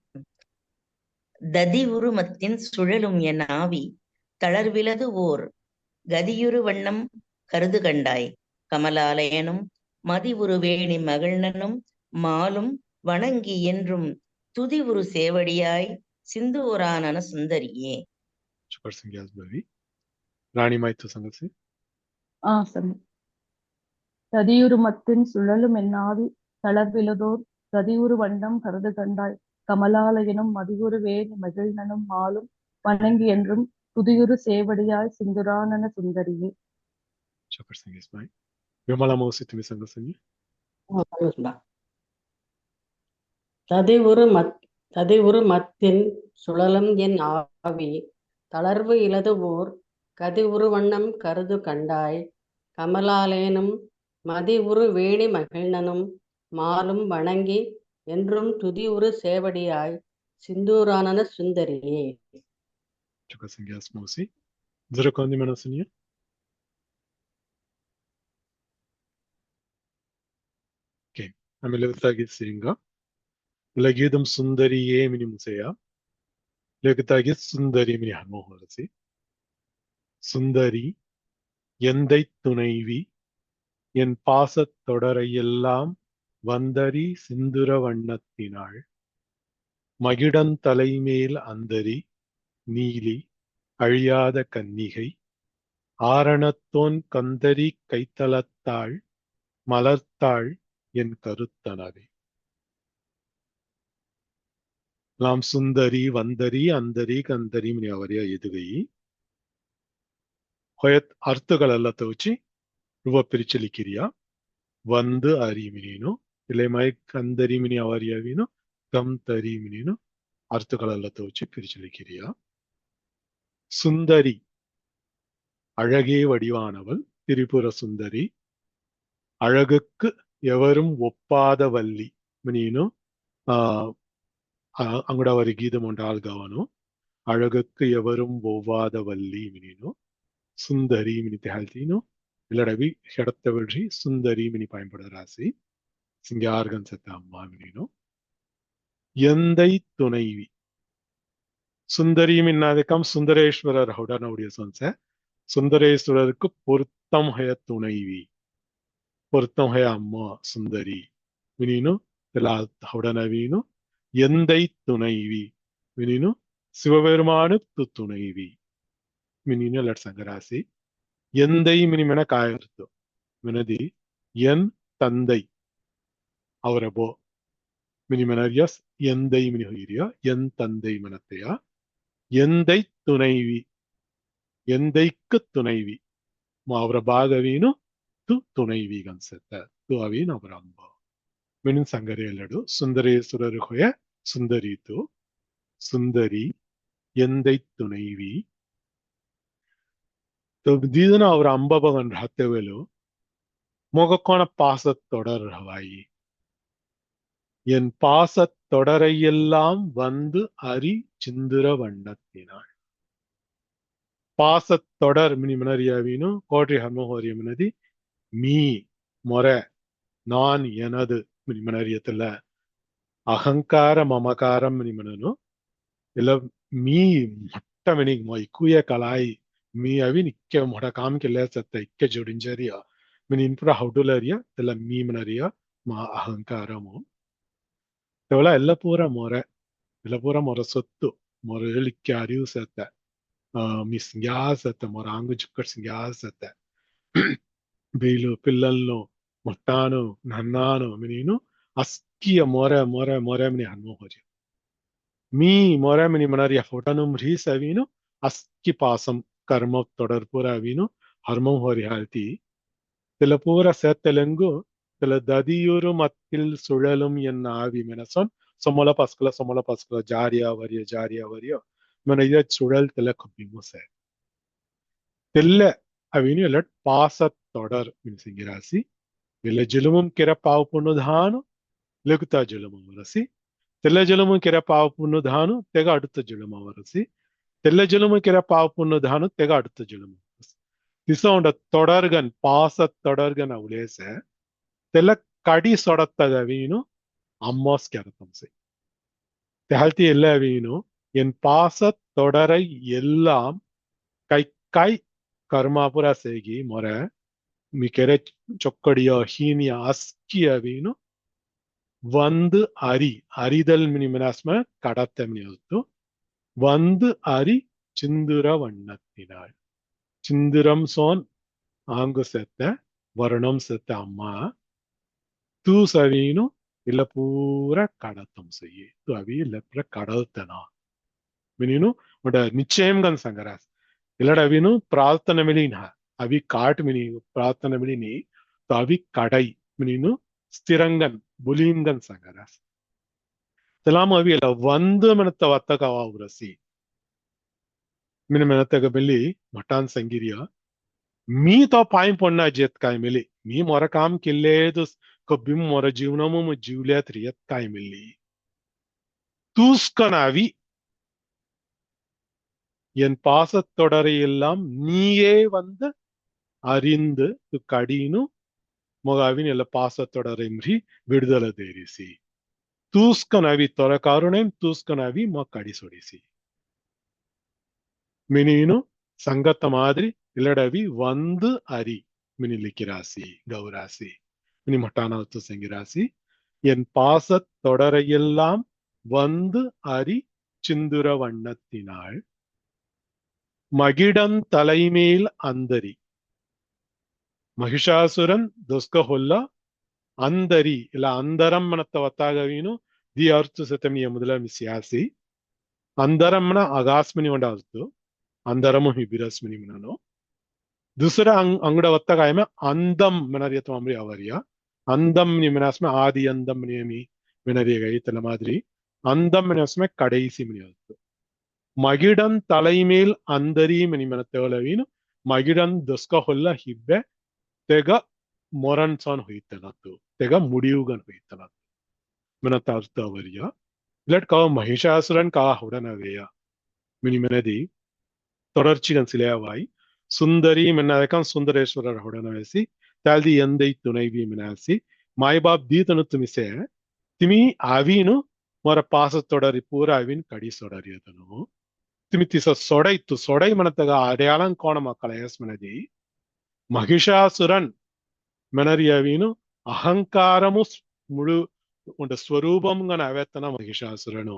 [SPEAKER 7] ததி உருமத்தின் சுழலும் என் ஆவி தளர்விலது ஓர் கதியுரு வண்ணம் கருது கண்டாய் கமலாலயனும் மதி உருவேணி மகிழ்னனும் மாலும் வணங்கி என்றும் துதி உரு சேவடியாய் சிந்தூரானன சுந்தரியே.
[SPEAKER 1] சுகர் சிங்யாஸ் பவி. ராணி மைத்து சங்கசி.
[SPEAKER 10] சரி. ததியுருமத்தின் சுழலும் என்னாவி தளர்விலதோர் கதியுரு வண்ணம் கருது கண்டாய் கமலாலயனும் மதியுரு வேணி மகிழ்னனும் மாலும் வணங்கி என்றும் துதியுரு சேவடியாய் சிந்துரானன சுந்தரியே.
[SPEAKER 1] சுகர் சிங்யாஸ் பவி. விமலா மௌசி துமி சங்கசி.
[SPEAKER 11] ததிவுரு மத்தின் சுழலும் என் ஆவி தளர்வு இலது ஓர் கதிவுரு வண்ணம் கருது கண்டாய் கமலாலயனும் மதி உரு வேணி மகிழ்னனும் மாலும் வணங்கி என்றும் துதி உரு சேவடியாய் சிந்தூரானன சுந்தரியே.
[SPEAKER 1] சுகர் சிங்யாஸ் மௌசி. ஜரகோந்தி மனசுனிய. ஓகே, ಆಮೇಲೆ ಸಿಂಗ ಲಗೀದಂ ಸುಂದರಿಯೇ ಮಿನಿ ಮುಸೆಯ ಲೆಗತಾಗಿ ಸುಂದರಿ ಮಿನಿ ಹನುಮೋಹರಸಿ. சுந்தரி எந்தை துணைவி என் பாசத் தொடரையெல்லாம் வந்தரி சிந்துர வண்ணத்தினாள் மகிடன் தலைமேல் அந்தரி நீலி அழியாத கன்னிகை ஆரணத்தோன் கந்தரி கைத்தலத்தாள் மலர்த்தாள் என் கருத்தனவே. நாம் சுந்தரி வந்தரி அந்தரி கந்தரி ಮಿನಿ ಅವರಿಯ ಎದುಗೈ ಅರ್ಥಗಳೆಲ್ಲ ತೋಚಿ ರುವ ಪಿರಿಚಲಿಕಿರಿಯ ಒಂದು ಅರಿಮಿನೀನು ಇಲ್ಲೇ ಮೈ ಕಂದರಿ ಮಿನಿ ಅವರಿಯವಿನು ಕಮ್ ತರಿ ಮಿನೀನು ಅರ್ಥಗಳೆಲ್ಲ ತೋಚಿ ಪಿರಿಚಲಿಕಿರಿಯ. சுந்தரி அழகே வடிவானவள் திரிபுர சுந்தரி அழகுக்கு எவரும் ஒப்பாத வள்ளி மினீನು ಅಂಗಡವರಿ ಗೀದಂ ಉಂಟಾಲ್ಗವನು ಅழகுக்கு எவரும் ஒவ்வாத வள்ளி மினினு சுந்தரி மினித்து ஹால்தீனு இல்லடவி ஹெடத்த விழி சுந்தரி மினி பயன்படுற ராசி சிங்கார்கன் சத்த அம்மா மினினு எந்தை துணைவி சுந்தரி மின்னாதக்கம் சுந்தரேஸ்வரர் ஹவுடனுடைய சொன்ச சுந்தரேஸ்வரருக்கு பொருத்தம் ஹய துணைவி பொருத்தம் ஹய அம்மா சுந்தரி மினினு எல்லா ஹவுடனவீனு எந்தை துணைவி மினினு சிவபெருமானுக்கு துணைவி மினினு லட் சங்கராசி. எந்தை மினிமென காயர்த்து மினதி என் தந்தை அவரபோ மினிமெனரியஸ் எந்தை மினி ஹீரியா என் தந்தை மனத்தையா. எந்தை துணைவி எந்தைக்கு துணைவி ಅವರ ಭಾಗವೀನು ತು ತುಣೈವಿ ಅನ್ಸುತ್ತೆ ತು ಅವೀನ್ ಅವರ ಅಂಬ ಮಿನಿನ್ ಸಂಗರಿ ಎಲ್ಲಡು ಸುಂದರೇಶ್ವರರು ಹೊಯ ಸುಂದರಿತು ಸುಂದರಿ எந்தை துணைவி தீதன அவர் அம்பபவன் ஹத்தவேலு முகக்கோண பாசத் தொடர் ஹவாயி என் பாசத் தொடரையெல்லாம் வந்து அரி சிந்துர வண்ணத்தினாள். பாசத் தொடர் மினி மினரியாவீனு கோட்டை ஹர்மோஹோரிய மினதி மீ மொர நான் எனது மினி மினரியத்துல அகங்கார மமகாரம் மினி மினನು ಇಲ್ಲ ಮೀ ಮೊಟ್ಟ ಮಿನಿಗ್ ಇಕ್ಕುಯ ಕಲಾಯಿ ಮೀ ಅವಿ ನಿಕ್ಕೆ ಮೊಡ ಕಾಮ್ ಕೆಲ್ಲ ಸತ್ತ ಇಕ್ಕೆ ಜೋಡಿಂಜರಿಯ ಮಿನಿ ಇನ್ಪುರ ಹೌಡುಲರಿಯ ಇಲ್ಲ ಮೀ ಮನರಿಯ ಮಾ ಅಹಂಕಾರಮು ಇವಳ ಎಲ್ಲ ಪೂರ ಮೊರ ಸೊತ್ತು ಮೊರ ಹೇಳಿಕ್ಕೆ ಅರಿವು ಸತ್ತ ಮಿಸ್ ಗ್ಯಾಸತ್ತ ಮೊರ ಅಂಗು ಚುಕ್ಕಟ್ ಗ್ಯಾಸತ್ತ ಬೀಲು ಪಿಲ್ಲಲ್ನು ಮೊಟ್ಟಾನು ನನ್ನಾನು ಮಿನೀನು ಅಸ್ಕಿಯ ಮೊರೆ ಮಿನಿ ಹಣ್ಣು ಹೋರಿ மீ மொரமினி மனரிய ஃபோட்டனும் ரீஸ் அவீனு அஸ்கி பாசம் கர்ம தொடர்புற அவீனு ஹர்மம் ஹோரி ஹால்தி தில பூர சேத்தலெங்கு தில ததியுரு மத்தில் சுழலும் என் ஆவி மெனசொன் சொமல பஸ்கல ஜாரியா வரியோ மென இத சுழல் தில குப்பிமுசே தில்ல அவீனு எல்லட் பாசத் தொடர் மின்சிங்கிராசி வில ஜிலுமும் கிர பாவு புண்ணுதானு லகுதா ஜிலுமும் ரசி తెల్ల జలము కెర పావు పున్ను ధాను తెగ అడుత జలము వరసి తెల్ల జలము కెర పావు పున్ను ధాను తెగ అడుత జలము திசோண்ட தொடர்கன் பாச தொடர்கன் அவளேச தெல்ல கடி சொடத்தக வீணு அம்மாஸ்கரத்தம் செய் தெஹல்த்தி எல்லா வீணும் என் பாசத் தொடரை எல்லாம் கை கை கர்மாபுரா சேகி மொர மிக்கெர சொக்கடியோ ஹீனியா அஸ்கிய வீணும் வந்து அறிதல் மினிமனாஸ்ம கடத்த மினியத்து வந்து சிந்துர வண்ணத்தினாள் சிந்துரம் சோன் ஆங்கு செத்த வருணம் செத்த அம்மா தூ சவீனு இல்ல பூர கடத்தம் செய்ய தூ அவி இல்ல பூர கடத்தனா மினினு உட நிச்சயம் கன் சங்கராஸ் இல்லட அவினு பிரார்த்தனை மிலினா அவி காட்டு மினி பிரார்த்தனை மிலினி தோ அவி கடை மினினு ஸ்திரங்கன் புலீங்கன் சங்கராஸ் தெலாம அவி இல்ல வந்து மனத்த வத்தகவா உரசி மினி மனத்தக பெல்லி மட்டான் சங்கிரியா मी तो पाय पडना जेत काय मिली मी मोर काम केले कब्बी मोर जीवनमु जीवल्यात रियत काय मिली तूस कनावी என் பாசத்தொடரை எல்லாம் நீயே வந்து அறிந்து கடினு ಮೊಗಾವಿನ ಎಲ್ಲ ಪಾಸತ್ತೊಡರೆ ಮ್ರಿ ವಿಡುದಲ ದೇರಿಸಿ ತೂಸ್ಕನವಿ ತೊರ ಕಾರುಣೆಂ ತೂಸ್ಕನವಿ ಮ ಕಡಿ ಸೊಡಿಸಿ மினினு சங்கத்த மாதிரி இல்லடவி வந்து அரி மினிலிக்கு ராசி கௌராசி மினி மட்டானாத்து செங்கிராசி என் பாசத் தொடரையெல்லாம் வந்து அரி சிந்துர வண்ணத்தினாள் மகிடம் தலைமேல் அந்தரி ಮಹಿಷಾಸುರನ್ ದೊಸ್ಕ ಹೊಲ್ಲ ಅಂದರಿ ಇಲ್ಲ ಅಂದರಮ್ಮನತ್ತ ಒತ್ತಾಗವೀನು ದಿ ಅರ್ಥ ಸತಮಿಯ ಮೊದಲ ಮಿಸ್ಯಾಸಿ अंदरमना आगास्मिनी उंडालतो अंदरमु हिबिरस्मिनी मननो दूसरा अंगड़ वत्ता काय में अंदम मनरियत मामरी आवरिया अंदम नि मनास में आदि अंदम नियमी मनरिय गई तल मादरी अंदम मनास में कड़ईसी मनियतो मगिडन तलैमेल अंदरी मनि मनतेवलवीनु मगिडन दुस्का होल्ला हिब्बे तेग मोरन सन हुईतनतो तेग मुडियुगन हुईतनतो मनता अर्थ आवरिया लेट का महिषासुरन का हुडनवेय मिनि मनदी தொடர்ச்சிகன் சிலையாவாய் சுந்தரி மென்னதக்கம் சுந்தரேஸ்வரர் ಹುಡನವೇಸಿ ತಾಲ್ದಿ ಎಂದೈ ತುನೈವಿ ಮಿನಾಸಿ ಮಾಯಬಾಬ್ ದೀತನು ತುಮಿಸೆ ತಿಮಿ ಆವೀನು ಮೊರ ಪಾಸ ತೊಡರಿ ಪೂರ ಆವಿನ್ ಕಡಿ ಸೊಡರಿ ಅದನು ತಿಮಿ ತಿಸ ಸೊಡೈತು ಸೊಡೈ ಮನತಗ ಅಡೆಯಾಳಂ ಕೋಣ ಮಕ್ಕಳ ಎಸ್ ಮನದಿ ಮಹಿಷಾಸುರನ್ ಮೆನರಿ ಆವೀನು ಅಹಂಕಾರಮು ಮುಳು ಉಂಡ ಸ್ವರೂಪಂಗನ ಅವೆತ್ತನ ಮಹಿಷಾಸುರನು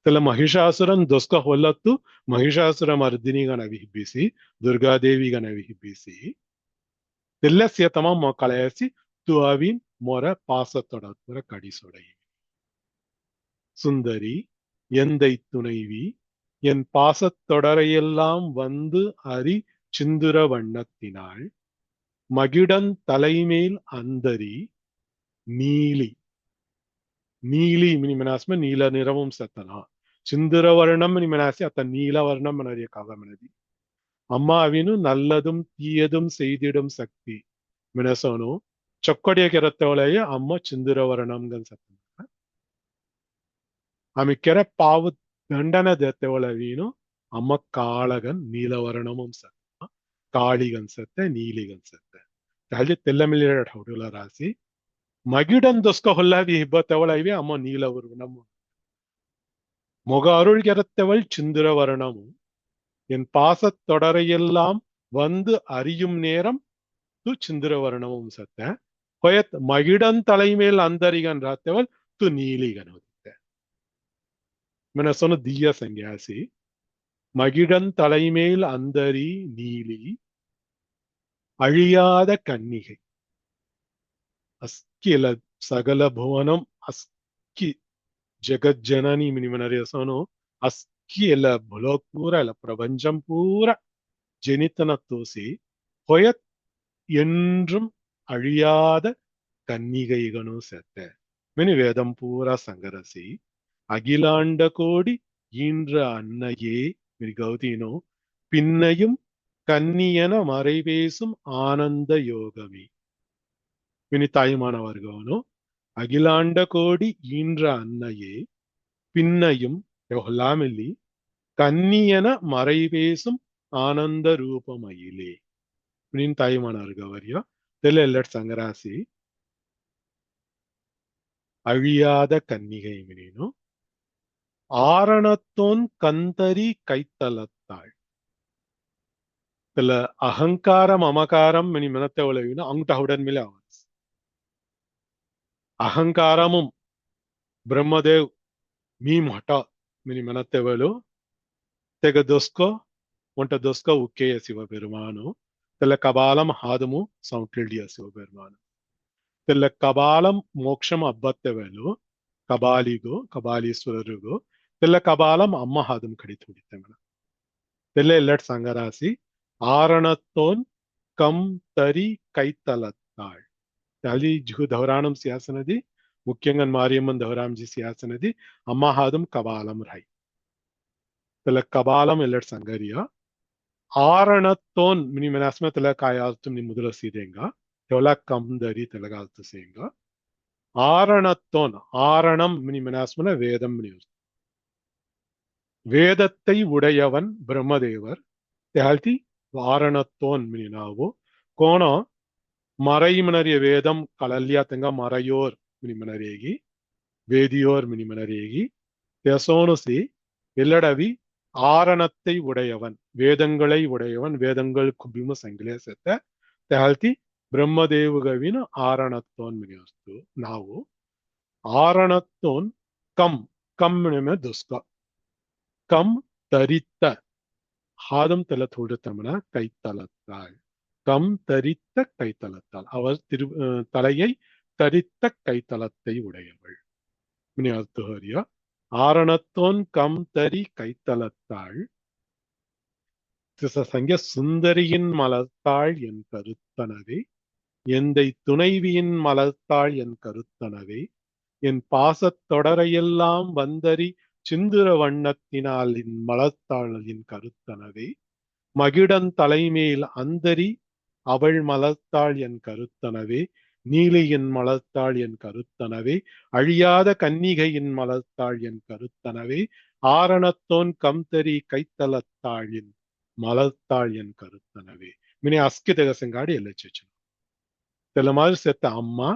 [SPEAKER 1] तेल महिषासुरन दोस्क होलत्तु महिषासुर मर्दिनी गनवि हिब्बिसी दुर्गादेवी गनवि हिब्बिसी तेल्लस्य तम मकलयसी तुअविन मोर पासतोडतुर कडी सोडै சுந்தரி எந்தை துணைவி என் பாசத்தொடரையெல்லாம் வந்து அரி சிந்துர வண்ணத்தினாள் மகிடன் தலைமேல் அந்தரி நீலி ನೀಲಿ ಮಿನಿಮನಾಸ್ಮ ನೀಲ ನಿರವಂ ಸತನ சிந்துர வர்ணம் மனாசி அத்த நீல வர்ணம் மனரிய காகமனதி அம்மாவினு நல்லதும் தீயதும் செய்திடும் சக்தி மினசோனு ಚೊಕ್ಕಡಿಯ ಕೆರತ್ತವಳೆಯ ಅಮ್ಮ ಚಿಂದುರ ವರ್ಣಂಗನ್ ಸತ್ತ ಆమె ಕೆರೆ ಪಾವು ದಂಡನ ದೆತ್ತವಳವೀನು ಅಮ್ಮ ಕಾಳಗನ್ ನೀಲವರ್ಣಮಂ ಸತ್ತ ಕಾಳಿಗನ್ ಸತ್ತೆ ನೀಲಿಗನ್ ಸತ್ತೆ ಅಲ್ಲಿ ತೆಲ್ಲಮಿಲಿರ ಹೌಡುಲ ರಾಸಿ மகிடன் தொஸ்க ಹೊಲ್ಲಾವಿ ಹಿಬ್ಬತ್ತವಳೈವೆ ಅಮ್ಮ நீலவர்ணம் முக அருள் கெரத்தவள் சிந்துர வர்ணமும் என் பாசத் தொடரையெல்லாம் வந்து அறியும் நேரம் து சிந்துர வர்ணமும் சத்த கொயத் மகிடன் தலைமேல் அந்தரிகன் ராத்தவள் து நீலிகன் ಹೊತ್ತ ಮೆನಸೊನು ದಿಯ ಸಂಜ್ಞಾಸಿ மகிடன் தலைமேல் அந்தரி நீலி அழியாத கன்னிகை ಅಸ್ಕಿಲ ಸಗಲ ಭುವನಂ ಅಸ್ಕಿ ಜಗಜ್ಜನನಿ ಮಿನಿಮನರಿಯಸೋನು ಅಸ್ಕಿ ಎಲ್ಲ ಭುಲೋಕ್ ಪೂರ ಎಲ್ಲ பிரபஞ்சம் பூரா ஜெனித்தன தூசி பொயத் என்றும் அழியாத கன்னிகைகனு செத்த மினி வேதம் பூரா சங்கரசி அகிலாண்ட கோடி ஈன்ற அன்னையே மினி கௌதினோ பின்னையும் கன்னியன மறைபேசும் ஆனந்த யோகமே மினி தாய்மானவர்கவனோ அகிலாண்ட கோடி ஈன்ற அன்னையே பின்னையும் லாமில்லி கன்னியன மறைபேசும் ஆனந்த ரூபமயிலே மினின் தாய்மானவர்கவரியா தெல்ல எல்லட் சங்கராசி அழியாத கன்னிகை மினினு ஆரணத்தோன் கந்தரி கைத்தலத்தாள் இதுல அகங்காரம் அமகாரம் மினி மனத்தை உலகினு அங்குட்ட உடன் மில அகங்காரமும் பிரம்மதேவ் மீ மொட்டா மினி மனத்தை வேலு தெக தொஸ்கோ ஒன்ட தொஸ்கோ உக்கேய சிவபெருமானு தெல்ல கபாலம் ஹாதமு சவுட்டில்டிய சிவபெருமானு தெல்ல கபாலம் மோட்சம் அப்பத்தை வேலு கபாலிகோ கபாலீஸ்வரருகோ தெல்ல கபாலம் அம்மா ஹாதம் கடித்து முடித்தவன தெல்ல இல்லட் சங்கராசி ஆரணத்தோன் கம் தரி கைத்தலத்தாள் తల్లి జుహు దహరాణం సియాసనది ముఖ్యంగా మారియమ్మన్ దహరాంజీ సియాసనది అమ్మహాదం కబాలం రై తల కబాలం ఎల్లట్ సంగరియా ఆరణతోన్ మిని మెనాస్మ తల కాయాల్తం ని ముదల సీదేంగా తెవల కందరి తెలగాల్త సేంగా ஆரணத்தோன் ஆரணம் மினி மெனாஸ்மன வேதம் மினி வேதத்தை உடையவன் பிரம்மதேவர் தேல்தி ஆரணத்தோன் மினி நாவோ கோணம் மறைமனரிய வேதம் கலல்யாத்தங்க மறையோர் மினிமனரேகி வேதியோர் மினிமனரேகி தெசோனுசி எல்லடவி ஆரணத்தை உடையவன் வேதங்களை உடையவன் வேதங்கள் குபிம சங்கிலேசத்த தெஹல்தி பிரம்மதேவுகவின் ஆரணத்தோன் மினியஸ்து ನಾವು ஆரணத்தோன் கம் கம் மினிம துஸ்க கம் தரித்த ஹாதம் தல தோடுத்தமன கைத்தலத்தாள் கம் தரித்த கைத்தலத்தாள் அவர் தலையை தரித்த கைத்தலத்தை உடையவள் அர்த்தஹரியா ஆரணத்தோன் கம் தரி கைத்தலத்தாள் சங்க சுந்தரியின் மலர்த்தாள் என் கருத்தனவே எந்தை துணைவியின் மலர்த்தாள் என் கருத்தனவே என் பாசத்தொடரையெல்லாம் வந்தரி சிந்துர வண்ணத்தினால் என் மலர்த்தாள் என் கருத்தனவே மகிடன் தலைமேல் அந்தரி அவள் மலர்த்தாள் என் கருத்தனவே நீலியின் மலர்த்தாள் என் கருத்தனவே அழியாத கன்னிகையின் மலர்த்தாள் என் கருத்தனவே ஆரணத்தோன் கம்தரி கைத்தலத்தாள் என் மலர்த்தாள் என் கருத்தனவே மினி அஸ்கிதக செங்காடி எல்லச்சு தெல மாதிரி செத்த அம்மா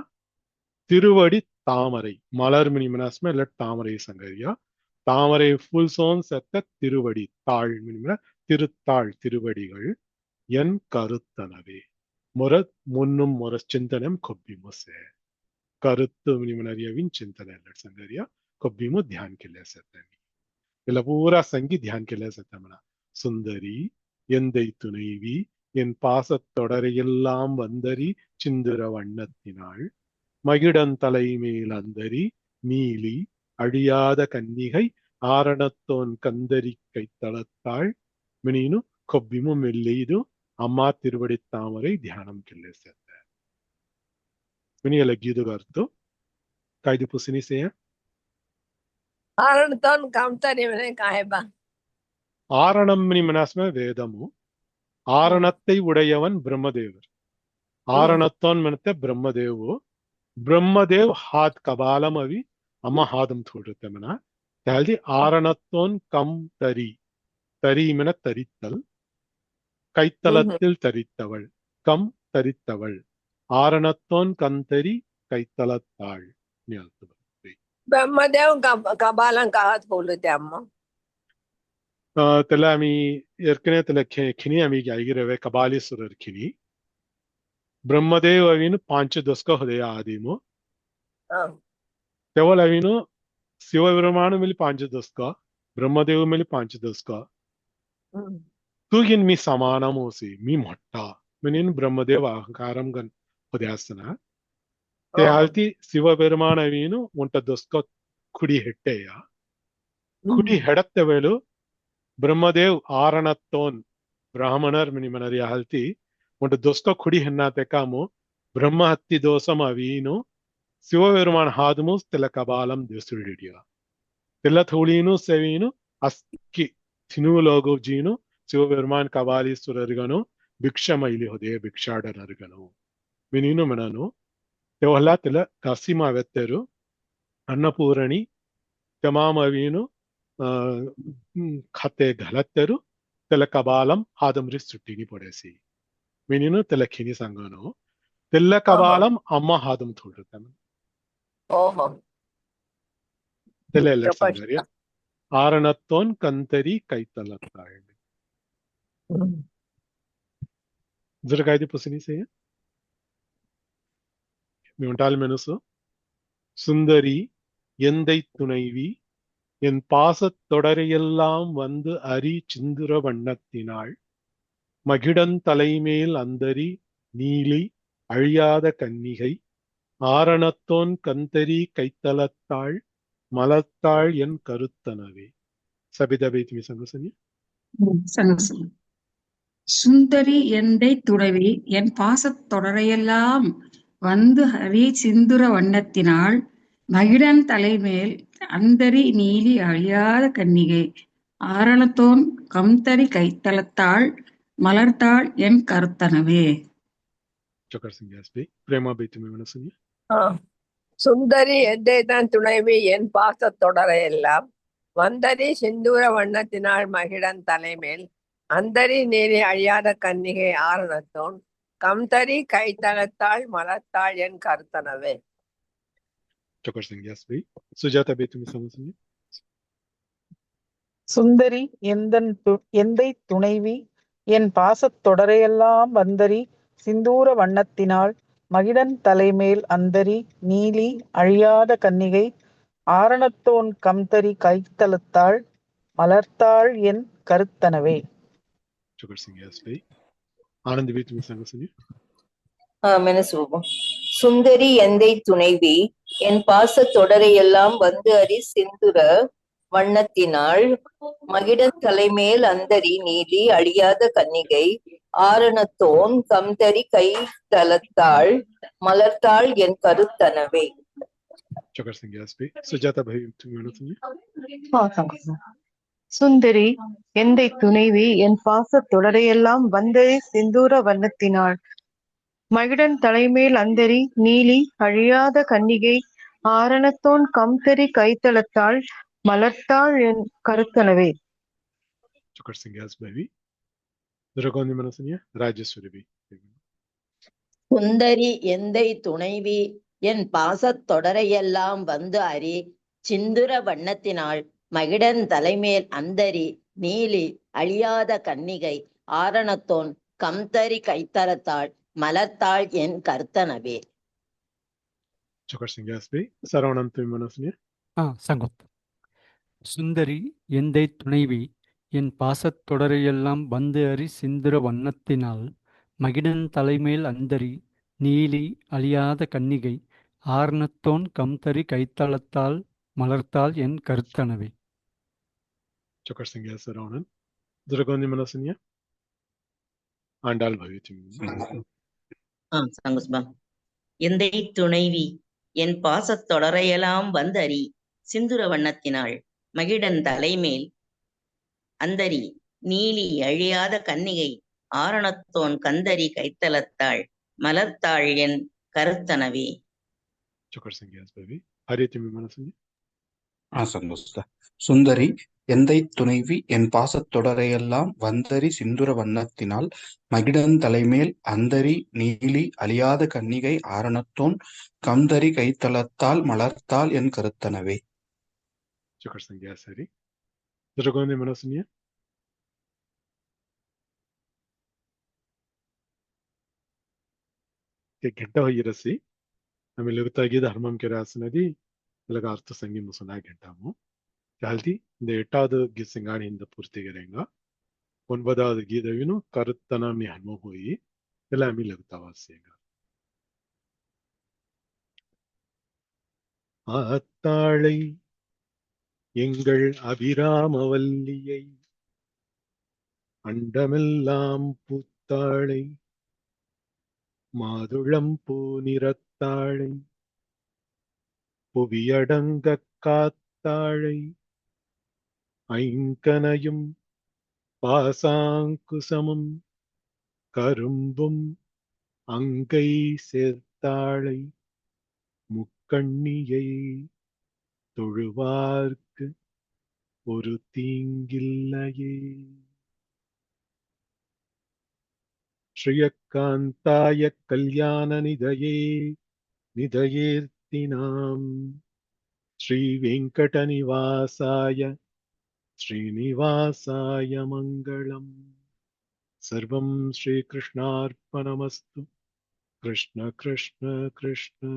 [SPEAKER 1] திருவடி தாமரை மலர் மினி மினாஸ்ம இல்ல தாமரை சங்கரியா தாமரை ஃபுல் சோன் செத்த திருவடி தாழ் மினிமின திருத்தாள் திருவடிகள் என் கருத்தனவே முர முன்னும் முர சிந்தனம் கொப்பிமுசே கருத்து மினிமனரியவின் சிந்தனை சங்கரியா கொப்பிமு தியான் கிளே செத்தனி இல்ல பூரா சங்கி தியான் கிளே செத்தமனா சுந்தரி எந்தை துணைவி என் பாசத்தொடரையெல்லாம் வந்தரி சிந்துர வண்ணத்தினாள் மகிடன் தலைமேல் அந்தரி நீலி அழியாத கன்னிகை ஆரணத்தோன் கந்தரி கைத்தளத்தாள் மினினு கொப்பிமு மெல்லெய்து அம்மா திருவடி தாமரை தியானம் கிள்ளே சேர்த்த மினியல கீதுக அர்த்தம் கைது புசினி செய்ய
[SPEAKER 4] ஆரணத்தோன் கம்தரி காயபா
[SPEAKER 1] ஆரணம் மினி மனாஸ்ம வேதமு ஆரணத்தை உடையவன் பிரம்மதேவர் ஆரணத்தோன் மனத்த பிரம்மதேவு பிரம்மதேவ் ஹாத் கபாலம் அவி அம்மா ஹாதம் தோடுத்த மனா தல்தி ஆரணத்தோன் கம் தரி தரி மின தரித்தல் கைத்தலத்தில் தரித்தவள் கம் தரித்தவள் ஆரணத்தோன் கந்தரி கைத்தலத்தாள்
[SPEAKER 4] ब्रह्मदेव कबालं काहात बोलते अम्मा
[SPEAKER 1] त्याला आम्ही एरकने त्याला खिनी आम्ही गायगिरवे कबालीश्वर खिनी ब्रह्मदेव अवीन 5 दशक हृदय आदिमो तेवल अवीन शिवब्रह्मांड मिली 5 दशक ब्रह्मदेव मिली 5 दशक तूगिन मी समानमोसी मी मोठा म्हणून ब्रह्मदेव अहंकारम गण उद्यासना ते हालती शिवब्रह्मांड अवीन उंट दशक कुडी हेट्टेय कुडी हेडत्ते वेळु ಬ್ರಹ್ಮದೇವ್ ಆರಣತ್ತೋನ್ ಬ್ರಾಹ್ಮಣರ್ ಮಿನಿಮನರಿ ಹಲ್ತಿ ಒಂದು ದೊಸ್ಕ ಕುಡಿ ಹೆನ್ನಾತೆ ಕಾಮು ಬ್ರಹ್ಮ ಹತ್ತಿ ದೋಸಮ ಅವೀನು ಶಿವಪೆರುಮಾನ್ ಹಾದಮು ತೆಲ ಕಬಾಲಂ ದೇಸುಡಿಡಿಯ ತೆಲ್ಲ ಥೂಳೀನು ಸೆವೀನು ಅಸ್ಕಿ ತಿನುಲೋಗು ಜೀನು ಶಿವಪೆರುಮಾನ್ ಕಬಾಲೀಶ್ವರರಿಗನು ಭಿಕ್ಷಮೈಲಿ ಹೊದೆ ಭಿಕ್ಷಾಡನರಿಗನು ಮಿನೀನು ಮನನು ತೆವಲ್ಲ ತೆಲ ಕಸಿಮ ವೆತ್ತೆರು ಅನ್ನಪೂರಣಿ ತಮಾಮ ಅವೀನು खाते घालत्तेरू त्याला कबालम हादमरी सुट्टीनी पडेसी मिनीनु त्याला खिनी सांगनो त्याला कबालम अम्मा हादम थोडता
[SPEAKER 4] ओहो
[SPEAKER 1] let's Sangariya. Aranathon Kantari Kaitalatai. Zurakaidi Pusini say. Miuntal Menuso. Sundari Yendai Tunaivi. என் பாசத் தொடரையெல்லாம் வந்து அரி சிந்துர வண்ணத்தினாள் மகிடன் தலைமேல் அந்தரி நீலி அழியாத கன்னிகை ஆரணத்தோன் கந்தரி கைத்தலத்தாள் மலர்த்தாள் என் கருத்தனவே. சபிதபேத்மி சங்கசனி.
[SPEAKER 5] சங்கசனம். சுந்தரி எந்தை துறவி என் பாசத் தொடரையெல்லாம் வந்து ஹரி சிந்துர வண்ணத்தினாள் மகிடன் தலைமேல் அந்தரி நீலி அழியாத கன்னிகை ஆரணத்தோன் கம்தரி கைத்தலத்தாள் மலர்த்தாள் என் கருத்தனவே.
[SPEAKER 1] Chakar Singh Yasbi. Prema Bethumi Manasuni.
[SPEAKER 4] சுந்தரி எந்தை தான் துணைவி என் பாசத் தொடர எல்லாம் வந்தரி சிந்தூர வண்ணத்தினாள் மகிடன் தலைமேல் அந்தரி நீரி அழியாத கன்னிகை ஆரணத்தோன் கம்தரி கைத்தலத்தாள் மலர்த்தாள் என் கருத்தனவே.
[SPEAKER 1] Chakar Singh Yasbi. Sujata Bethumi Samasuni.
[SPEAKER 3] சுந்தரி எந்தை துணைவி என் பாசத் தொடரையெல்லாம் வந்தரி சிந்தூர வண்ணத்தினாள் மகிடன் தலைமேல் அந்தரி நீலி அழியாத கன்னிகை ஆரணத்தோன் கம்தரி கைத்தலத்தாள் மலர்த்தாள் என் கருத்தனவே.
[SPEAKER 1] Chakar Singh Yasbi. Anand Bethumi Samasuni.
[SPEAKER 6] மெனசுவோம். சுந்தரி எந்தை துணைவி என் பாசத் தொடரையெல்லாம் வந்து அரி சிந்துர வண்ணத்தினாள் மகிடன் தலைமேல் அந்தரி நீலி அழியாத கன்னிகை ஆரணத்தோன் கம்தரி கை தலத்தாள் மலர்த்தாள் என் கருத்தனவே.
[SPEAKER 1] Chakar Singh Yasbi. Sujata Bethumi Manasuni.
[SPEAKER 2] சுந்தரி எந்தை துணைவி என் பாசத் தொடரையெல்லாம் வந்தரி சிந்தூர வண்ணத்தினாள் மகிடன் தலைமேல் அந்தரி நீலி அழியாத கன்னிகை ஆரணத்தோன் கம்தரி கைத்தலத்தாள் மலர்த்தாள் என் கருத்தனவே.
[SPEAKER 1] Chakar Singh Yasbi. Zuragondi Manasuni. Rajaswari.
[SPEAKER 7] சுந்தரி எந்தை துணைவி என் பாசத் தொடரையெல்லாம் வந்து அரி சிந்துர வண்ணத்தினாள் மகிடன் தலைமேல் அந்தரி நீலி அழியாத கன்னிகை ஆரணத்தோன் கம்தரி கைத்தலத்தாள் மலர்த்தாள் என் கருத்தனவே.
[SPEAKER 1] Chakar Singh Yasbi. Saravanantumi Manasuni.
[SPEAKER 9] சங்கோத். சுந்தரி எந்தை துணைவி என் பாசத் தொடரையெல்லாம் வந்து அரி சிந்துர வண்ணத்தினாள் மகிடன் தலைமேல் அந்தரி நீலி அழியாத கன்னிகை ஆரணத்தோன் கம்தரி கைத்தலத்தாள் மலர்த்தாள் என் கருத்தனவே.
[SPEAKER 1] Chakar Singh Yasbi. Saravanant. Zuragondi Manasuni. Andal Bhavitumi.
[SPEAKER 7] சங்குஸ்பா. எந்தை துணைவி என் பாசத் தொடரையெல்லாம் வந்தரி சிந்துர வண்ணத்தினாள் மகிடன் தலைமேல் அந்தரி நீலி அழியாத கன்னிகை ஆரணத்தோன் கந்தரி கைத்தலத்தாள் மலர்த்தாள் என் கருத்தனவே.
[SPEAKER 1] Chakar Singh Yasbi. Haritumi Manasuni.
[SPEAKER 12] சந்தோஷ. சுந்தரி எந்தை துணைவி என் பாசத் தொடரையெல்லாம் வந்தரி சிந்துர வண்ணத்தினால் மகிடன் தலைமேல் அந்தரி நீலி அழியாத கன்னிகை ஆரணத்தோன் கம்தரி கைத்தலத்தால் மலர்த்தாள் என் கருத்தனவே.
[SPEAKER 1] Chakar Singh Yasbi. Zuragondi Manasuni. घंटा हो रसी हमें लगता है धर्मम के रासनदी इलाका अर्थ संगी मुसना घंटामो चालती இந்த எட்டாவது சிங்காணி இந்த பூர்த்திகரங்க ஒன்பதாவது கீதவினும் கருத்தனாமி ஹன்மோ போய் எல்லாமே லகுத்தாவாசியங்க ஆத்தாளை எங்கள் அபிராமவல்லியை அண்டமெல்லாம் பூத்தாளை மாதுளம் பூ நிறத்தாளை புவியடங்க காத்தாளை ஐங்கனையும் பாசாங்குசமும் கரும்பும் அங்கை சேர்த்தாளை முக்கண்ணியை தொழுவார்க்கு ஒரு தீங்கில்லையே. ஸ்ரீயக்காந்தாய கல்யாண நிதயே நிதயேர்த்தினாம் श्रीवेङ्कटनिवासाय श्रीनिवासाय मङ्गलम्। सर्वं श्रीकृष्णार्पणमस्तु। कृष्ण कृष्ण कृष्ण।